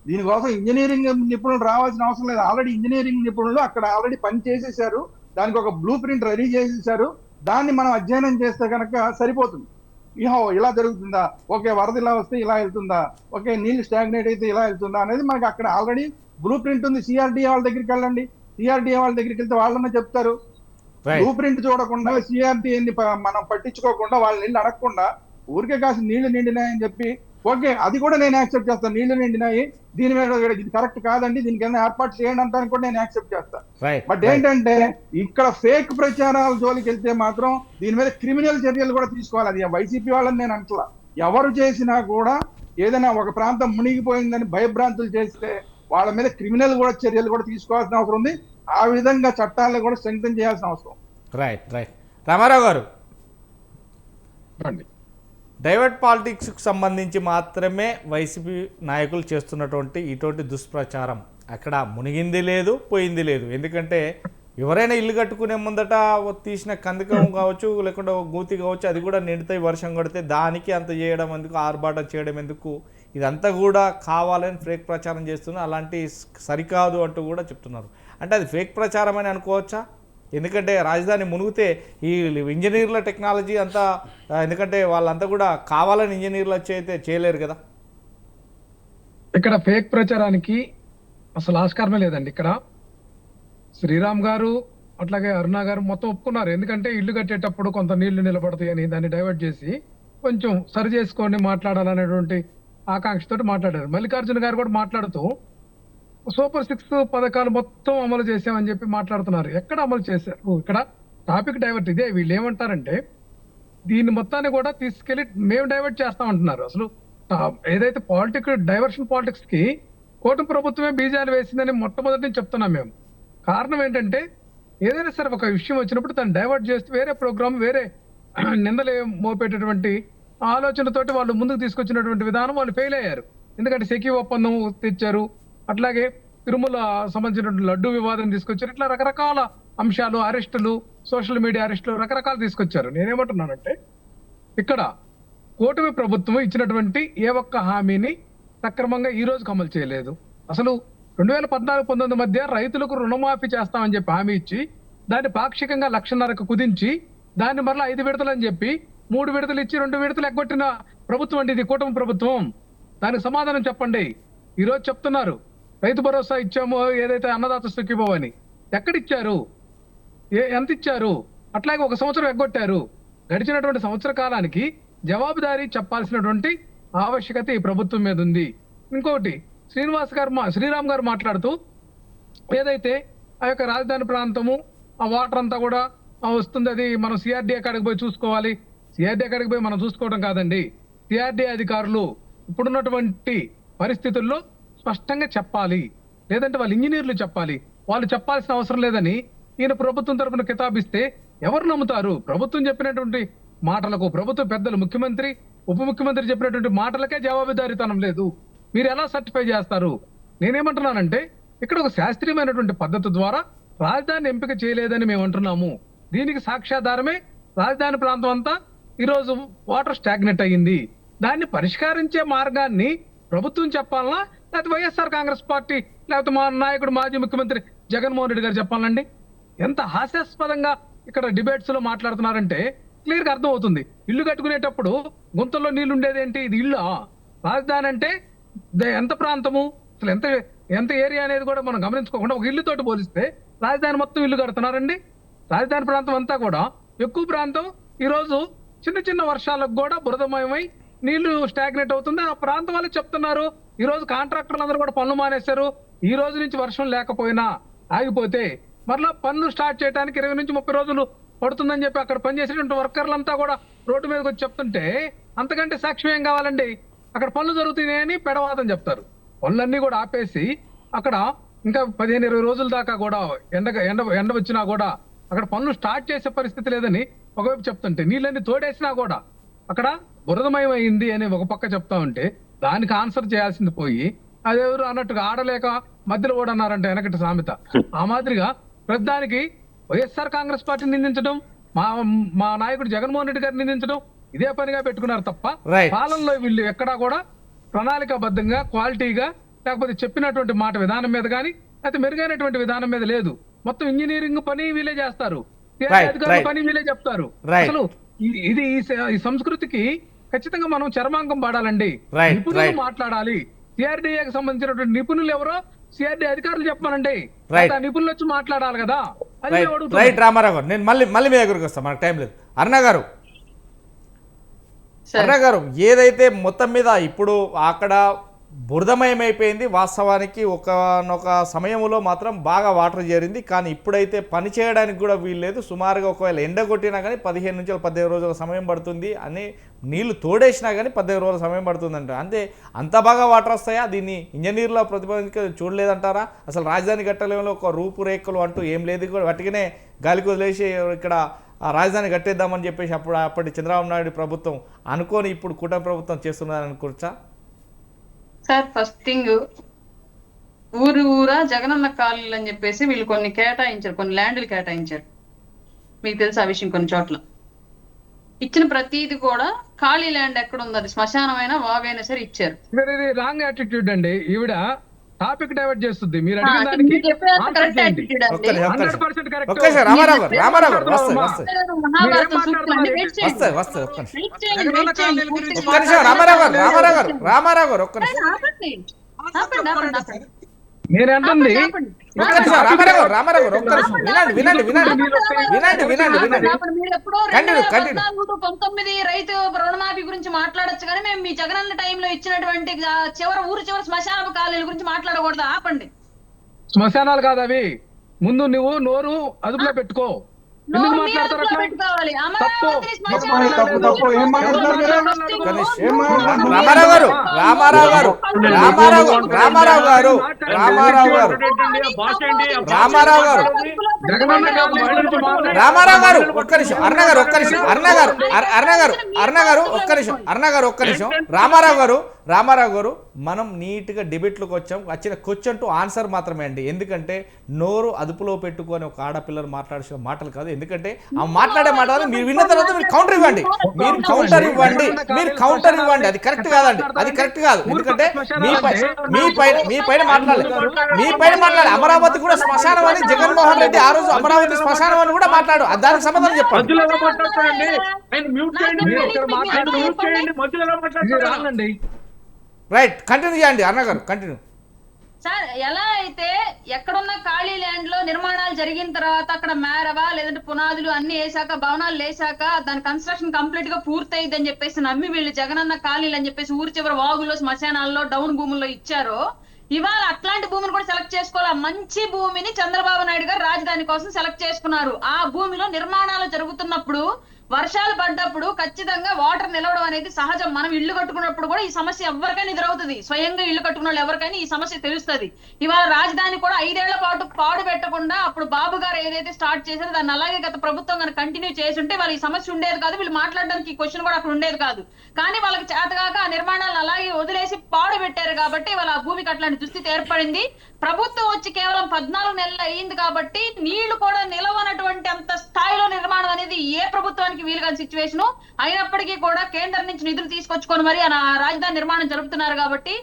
దీనికోసం ఇంజనీరింగ్ నిపుణులు రావాల్సిన అవసరం లేదు. ఆల్రెడీ ఇంజనీరింగ్ నిపుణులు అక్కడ ఆల్రెడీ పని చేసేసారు, దానికి ఒక బ్లూ ప్రింట్ రెడీ చేసేసారు. దాన్ని మనం అధ్యయనం చేస్తే కనుక సరిపోతుంది. ఇలా జరుగుతుందా, ఓకే వరద ఇలా వస్తే ఇలా వెళ్తుందా, ఓకే నీళ్లు స్టాగ్నేట్ అయితే ఇలా వెళ్తుందా అనేది మనకి అక్కడ ఆల్రెడీ బ్లూ ప్రింట్ ఉంది. సిఆర్డీఏ వాళ్ళ దగ్గరికి వెళ్ళండి, సిఆర్డీఏ వాళ్ళ దగ్గరికి వెళ్తే వాళ్ళన్నా చెప్తారు. బ్లూ ప్రింట్ చూడకుండా సిఆర్డీఏని మనం పట్టించుకోకుండా వాళ్ళ నీళ్ళు అడగకుండా ఊరికే కాసి నీళ్లు నిండినాయని చెప్పి, ఓకే అది కూడా నేను యాక్సెప్ట్ చేస్తాను, నీళ్లు నిండినాయి, దీని మీద ఇది కరెక్ట్ కాదండి, దీనికి ఏమైనా ఏర్పాటు చేయండి అంటానికి కూడా నేను యాక్సెప్ట్ చేస్తాను. బట్ ఏంటంటే ఇక్కడ ఫేక్ ప్రచారాల జోలికి వెళ్తే మాత్రం దీని మీద క్రిమినల్ చర్యలు కూడా తీసుకోవాలి. అది వైసీపీ వాళ్ళని నేను అంటలా, ఎవరు చేసినా కూడా ఏదైనా ఒక ప్రాంతం మునిగిపోయిందని భయభ్రాంతులు చేస్తే వాళ్ళ మీద క్రిమినల్ కూడా చర్యలు కూడా తీసుకోవాల్సిన అవసరం ఉంది. ఆ విధంగా చట్టాలను కూడా స్ట్రెంగ్తన్ చేయాల్సిన అవసరం. రైట్ రామారావు గారు, రండి. డైవర్ట్ పాలిటిక్స్కి సంబంధించి మాత్రమే వైసీపీ నాయకులు చేస్తున్నటువంటి ఇటువంటి దుష్ప్రచారం. అక్కడ మునిగింది లేదు, పోయింది లేదు. ఎందుకంటే ఎవరైనా ఇల్లు కట్టుకునే ముందట తీసిన కందకం కావచ్చు, లేకుంటే గూతి కావచ్చు, అది కూడా నిండుతాయి వర్షం కొడితే, దానికి అంత చేయడం ఎందుకు, ఆర్భాటం చేయడం ఎందుకు, ఇదంతా కూడా కావాలని ఫేక్ ప్రచారం చేస్తున్నారు. అలాంటి సరికాదు అంటూ కూడా చెప్తున్నారు. అంటే అది ఫేక్ ప్రచారం అని అనుకోవచ్చా? ఎందుకంటే రాజధాని మునిగితే ఈ ఇంజనీర్ల టెక్నాలజీ అంతా, ఎందుకంటే వాళ్ళంతా కూడా కావాలని ఇంజనీర్లు వచ్చి అయితే చేయలేరు కదా. ఇక్కడ ఫేక్ ప్రచారానికి అసలు ఆస్కారమే లేదండి. ఇక్కడ శ్రీరామ్ గారు అట్లాగే అరుణ గారు మొత్తం ఒప్పుకున్నారు. ఎందుకంటే ఇల్లు కట్టేటప్పుడు కొంత నీళ్లు నిలబడతాయి అని దాన్ని డైవర్ట్ చేసి కొంచెం సరి చేసుకొని మాట్లాడాలనేటువంటి ఆకాంక్షతో మాట్లాడారు. మల్లికార్జున గారు కూడా మాట్లాడుతూ సూపర్ 6 పథకాలు మొత్తం అమలు చేసామని చెప్పి మాట్లాడుతున్నారు. ఎక్కడ అమలు చేశారు? ఇక్కడ టాపిక్ డైవర్ట్. ఇదే వీళ్ళు ఏమంటారంటే దీన్ని మొత్తాన్ని కూడా తీసుకెళ్లి మేము డైవర్ట్ చేస్తామంటున్నారు. అసలు ఏదైతే డైవర్షన్ పాలిటిక్స్ కి కూటమి ప్రభుత్వమే బీజాలు వేసిందని మొట్టమొదటి నుంచి చెప్తున్నాం మేము. కారణం ఏంటంటే ఏదైనా సరే ఒక విషయం వచ్చినప్పుడు దాన్ని డైవర్ట్ చేస్తే వేరే ప్రోగ్రామ్, వేరే నిందలు మోపేటటువంటి ఆలోచనతోటి వాళ్ళు ముందుకు తీసుకొచ్చినటువంటి విధానం వాళ్ళు ఫెయిల్ అయ్యారు. ఎందుకంటే సెకీ ఒప్పందం తెచ్చారు, అట్లాగే తిరుమల సంబంధించినటువంటి లడ్డు వివాదం తీసుకొచ్చారు. ఇట్లా రకరకాల అంశాలు, అరెస్టులు, సోషల్ మీడియా అరెస్టులు రకరకాలు తీసుకొచ్చారు. నేనేమంటున్నానంటే ఇక్కడ కూటమి ప్రభుత్వం ఇచ్చినటువంటి ఏ ఒక్క హామీని సక్రమంగా ఈ రోజుకి అమలు చేయలేదు. అసలు 2014-19 మధ్య రైతులకు రుణమాఫీ చేస్తామని చెప్పి హామీ ఇచ్చి దాన్ని పాక్షికంగా 1,50,000కు కుదించి దాన్ని మరలా 5 విడతలు అని చెప్పి 3 విడతలు ఇచ్చి 2 విడతలు ఎగ్గొట్టిన ప్రభుత్వం అంటే ఇది కూటమి ప్రభుత్వం. దానికి సమాధానం చెప్పండి. ఈరోజు చెప్తున్నారు రైతు భరోసా ఇచ్చాము, ఏదైతే అన్నదాత సుఖీభవ అని ఎక్కడిచ్చారు, ఎంత ఇచ్చారు? అట్లాగే 1 సంవత్సరం ఎగ్గొట్టారు. గడిచినటువంటి సంవత్సర కాలానికి జవాబుదారీ చెప్పాల్సినటువంటి ఆవశ్యకత ఈ ప్రభుత్వం మీద ఉంది. ఇంకోటి శ్రీరామ్ గారు మాట్లాడుతూ ఏదైతే ఆ యొక్క రాజధాని ప్రాంతము ఆ వాటర్ అంతా కూడా వస్తుంది, అది మనం సిఆర్డీఏ కాడికి పోయి చూసుకోవాలి. సిఆర్డీఏ కాడికి పోయి మనం చూసుకోవడం కాదండి, సిఆర్డీఏ అధికారులు ఇప్పుడున్నటువంటి పరిస్థితుల్లో స్పష్టంగా చెప్పాలి, లేదంటే వాళ్ళ ఇంజనీర్లు చెప్పాలి. వాళ్ళు చెప్పాల్సిన అవసరం లేదని ఈయన ప్రభుత్వం తరఫున కితాబిస్తే ఎవరు నమ్ముతారు? ప్రభుత్వం చెప్పినటువంటి మాటలకు, ప్రభుత్వ పెద్దలు ముఖ్యమంత్రి ఉప ముఖ్యమంత్రి చెప్పినటువంటి మాటలకే జవాబుదారీతనం లేదు. మీరు ఎలా సర్టిఫై చేస్తారు? నేనేమంటున్నానంటే ఇక్కడ ఒక శాస్త్రీయమైనటువంటి పద్ధతి ద్వారా రాజధాని ఎంపిక చేయలేదని మేము అంటున్నాము. దీనికి సాక్ష్యాధారమే రాజధాని ప్రాంతం అంతా ఈరోజు వాటర్ స్టాగ్నెట్ అయ్యింది. దాన్ని పరిష్కరించే మార్గాన్ని ప్రభుత్వం చెప్పాలనా, లేకపోతే వైఎస్ఆర్ కాంగ్రెస్ పార్టీ, లేకపోతే మా నాయకుడు మాజీ ముఖ్యమంత్రి జగన్మోహన్ రెడ్డి గారు చెప్పాలండి? ఎంత హాస్యాస్పదంగా ఇక్కడ డిబేట్స్ లో మాట్లాడుతున్నారంటే క్లియర్ గా అర్థం అవుతుంది. ఇల్లు కట్టుకునేటప్పుడు గుంతల్లో నీళ్లు ఉండేదేంటి? ఇది ఇల్లు. రాజధాని అంటే ఎంత ప్రాంతము, అసలు ఎంత ఏరియా అనేది కూడా మనం గమనించుకోకుండా ఒక ఇల్లుతోటి పోలిస్తే రాజధాని మొత్తం ఇల్లు కడుతున్నారండి. రాజధాని ప్రాంతం అంతా కూడా ఎక్కువ ప్రాంతం ఈరోజు చిన్న వర్షాలకు కూడా బురదమయమై నీళ్లు స్టాగ్నేట్ అవుతుంది. ఆ ప్రాంతం వాళ్ళు చెప్తున్నారు. ఈ రోజు కాంట్రాక్టర్లు అందరూ కూడా పనులు మానేశారు. ఈ రోజు నుంచి వర్షం లేకపోయినా ఆగిపోతే మరలా పనులు స్టార్ట్ చేయడానికి 20 నుంచి 30 రోజులు పడుతుందని చెప్పి అక్కడ పనిచేసేటువంటి వర్కర్లంతా కూడా రోడ్డు మీదకి వచ్చి చెప్తుంటే అంతకంటే సాక్ష్యం ఏం కావాలండి? అక్కడ పనులు జరుగుతున్నాయని పెడవాదం చెప్తారు. పనులన్నీ కూడా ఆపేసి అక్కడ ఇంకా 15-20 రోజుల దాకా కూడా ఎండ వచ్చినా కూడా అక్కడ పనులు స్టార్ట్ చేసే పరిస్థితి లేదని ఒకవైపు చెప్తుంటే, నీళ్ళన్నీ తోడేసినా కూడా అక్కడ బురదమయం అయింది అని ఒక పక్క చెప్తా ఉంటే దానికి ఆన్సర్ చేయాల్సింది పోయి అదెవరు అన్నట్టుగా ఆడలేక మధ్యలో కూడా అన్నారంటే వెనకటి సామెత. ఆ మాదిరిగా ప్రతిదానికి వైఎస్ఆర్ కాంగ్రెస్ పార్టీని నిందించడం, మా నాయకుడు జగన్మోహన్ రెడ్డి గారిని నిందించడం ఇదే పనిగా పెట్టుకున్నారు తప్ప పాలనలో వీళ్ళు ఎక్కడా కూడా ప్రణాళికాబద్ధంగా, క్వాలిటీగా, లేకపోతే చెప్పినటువంటి మాట విధానం మీద కానీ లేకపోతే మెరుగైనటువంటి విధానం మీద లేదు. మొత్తం ఇంజనీరింగ్ పని వీళ్ళే చేస్తారు, అధికారుల పని వీళ్ళే చెప్తారు. అసలు ఇది ఈ సంస్కృతికి ఖచ్చితంగా మనం చర్మాంకం పాడాలండి. నిపుణులు మాట్లాడాలి. సిఆర్డీఏకి సంబంధించినటువంటి నిపుణులు ఎవరో సిఆర్డీ అధికారులు చెప్పానండి, నిపుణులు వచ్చి మాట్లాడాలి కదా. రైట్ రామారావు గారు, నేను మళ్ళీ మీ దగ్గరికి వస్తాను, మనకు టైం లేదు. అరుణ గారు, ఏదైతే మొత్తం మీద ఇప్పుడు అక్కడ బురదమయమైపోయింది, వాస్తవానికి ఒకనొక సమయంలో మాత్రం బాగా వాటర్ చేరింది, కానీ ఇప్పుడైతే పని చేయడానికి కూడా వీల్లేదు. సుమారుగా ఒకవేళ ఎండ కొట్టినా కానీ 15 నుంచి 15 రోజుల సమయం పడుతుంది అని, నీళ్లు తోడేసినా కానీ 15 రోజుల సమయం పడుతుందంట. అంతే, అంత బాగా వాటర్ వస్తాయా? దీన్ని ఇంజనీర్ల ప్రతిపాదిక చూడలేదంటారా? అసలు రాజధాని కట్టలేలో ఒక రూపురేఖలు అంటూ ఏం లేదు, వాటికనే గాలికి వదిలేసి ఇక్కడ రాజధాని కట్టేద్దామని చెప్పేసి అప్పటి చంద్రబాబు నాయుడు ప్రభుత్వం అనుకొని ఇప్పుడు కూటమి ప్రభుత్వం చేస్తున్నారని అనుకోవచ్చా? సార్, ఫస్ట్ థింగ్, ఊరా జగనన్న కాలనీలు అని చెప్పేసి వీళ్ళు కొన్ని కేటాయించారు, కొన్ని ల్యాండ్లు కేటాయించారు. మీకు తెలుసు ఆ విషయం. కొన్ని చోట్ల ఇచ్చిన ప్రతిది కూడా ఖాళీ ల్యాండ్ ఎక్కడ ఉంది, అది శ్మశానమైనా వాగైనా సరే ఇచ్చారు. రాంగ్ యాటిట్యూడ్ అండి. ఈవిడ టాపిక్ డైవర్ట్ చేస్తుంది. మీరు అడిగిన దానికి నేనంటుంది రైతు రుణమాఫీ గురించి మాట్లాడొచ్చు కానీ మేము మీ జగనన్న టైంలో ఇచ్చినటువంటి ఊరు చివరి శ్మశాన కాలనీల గురించి మాట్లాడకూడదు. ఆపండి. శ్మశానాలు కాదు అవి. ముందు నువ్వు నోరు అదుపులో పెట్టుకో. ఒక్క నిమిషం రామారావు గారు, మనం నీట్గా డిబేట్లోకి వచ్చాం. వచ్చిన క్వశ్చన్ టు ఆన్సర్ మాత్రమే అండి. ఎందుకంటే నోరు అదుపులో పెట్టుకొని ఒక ఆడపిల్లలు మాట్లాడాల్సిన మాటలు కాదు. ఎందుకంటే ఆ మాట్లాడే మాటలు మీరు విన్న తర్వాత మీరు కౌంటర్ ఇవ్వండి, మీరు కౌంటర్ ఇవ్వండి. అది కరెక్ట్ కాదండి, అది కరెక్ట్ కాదు. ఎందుకంటే మీ పైన మాట్లాడాలి. అమరావతి కూడా శ్మశానం అని జగన్మోహన్ రెడ్డి ఆ రోజు అమరావతి శ్మశానం అని కూడా మాట్లాడు. దానికి సమాధానం చెప్పండి. రైట్, కంటిన్యూ చేయండి అన్నగారు, కంటిన్యూ. సార్ ఎలా అయితే ఎక్కడున్న ఖాళీ ల్యాండ్ లో నిర్మాణాలు జరిగిన తర్వాత అక్కడ మేరవా లేదంటే పునాదులు అన్ని వేసాక భవనాలు వేసాక దాని కన్స్ట్రక్షన్ కంప్లీట్ గా పూర్తయింది అని చెప్పేసి నమ్మి వీళ్ళు జగనన్న ఖాళీలు అని చెప్పేసి ఊరి చివరి వాగుల్లో శ్మశానాల్లో డౌన్ భూముల్లో ఇచ్చారో, ఇవాళ అట్లాంటి భూమిని కూడా సెలెక్ట్ చేసుకోవాలి. మంచి భూమిని చంద్రబాబు నాయుడు గారు రాజధాని కోసం సెలెక్ట్ చేసుకున్నారు. ఆ భూమిలో నిర్మాణాలు జరుగుతున్నప్పుడు వర్షాలు పడ్డప్పుడు ఖచ్చితంగా వాటర్ నిలవడం అనేది సహజం. మనం ఇల్లు కట్టుకున్నప్పుడు కూడా ఈ సమస్య ఎవరికైనా ఎదురవుతుంది. స్వయంగా ఇల్లు కట్టుకున్న వాళ్ళు ఎవరికైనా ఈ సమస్య తెలుస్తుంది. ఇవాళ రాజధాని కూడా 5 ఏళ్ల పాటు పాడు పెట్టకుండా అప్పుడు బాబు గారు ఏదైతే స్టార్ట్ చేశారో దాన్ని అలాగే గత ప్రభుత్వం కనుక కంటిన్యూ చేసి ఉంటే వాళ్ళు ఈ సమస్య ఉండేది కాదు. వీళ్ళు మాట్లాడడానికి ఈ క్వశ్చన్ కూడా అక్కడ ఉండేది కాదు. కానీ వాళ్ళకి చేతగాక ఆ నిర్మాణాలను అలాగే వదిలేసి పాడు పెట్టారు కాబట్టి వాళ్ళ ఆ భూమికి అట్లాంటి దుస్థితి ఏర్పడింది. ప్రభుత్వం వచ్చి కేవలం 14 నెలలు అయ్యింది కాబట్టి నీళ్లు కూడా నిలవనటువంటి అంత స్థాయిలో నిర్మాణం అనేది ఏ ప్రభుత్వానికి వీలుగా సిచ్యువేషన్ అయినప్పటికీ కూడా కేంద్రం నుంచి నిధులు తీసుకొచ్చుకొని మరి ఆ రాజధాని నిర్మాణం జరుపుతున్నారు కాబట్టి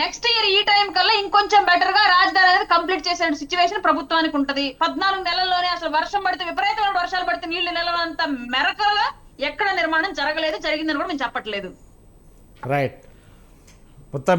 నెక్స్ట్ ఇయర్ ఈ టైం కల్లా ఇంకొంచెం బెటర్ గా రాజధాని అనేది కంప్లీట్ చేసే సిచ్యువేషన్ ప్రభుత్వానికి ఉంటది. 14 నెలల్లోనే అసలు వర్షం పడితే విపరీతమైన వర్షాలు పడితే నీళ్లు నిలవనంత మెరకలుగా ఎక్కడ నిర్మాణం జరగలేదు, జరిగిందని కూడా మేము చెప్పట్లేదు. రైట్, మొత్తం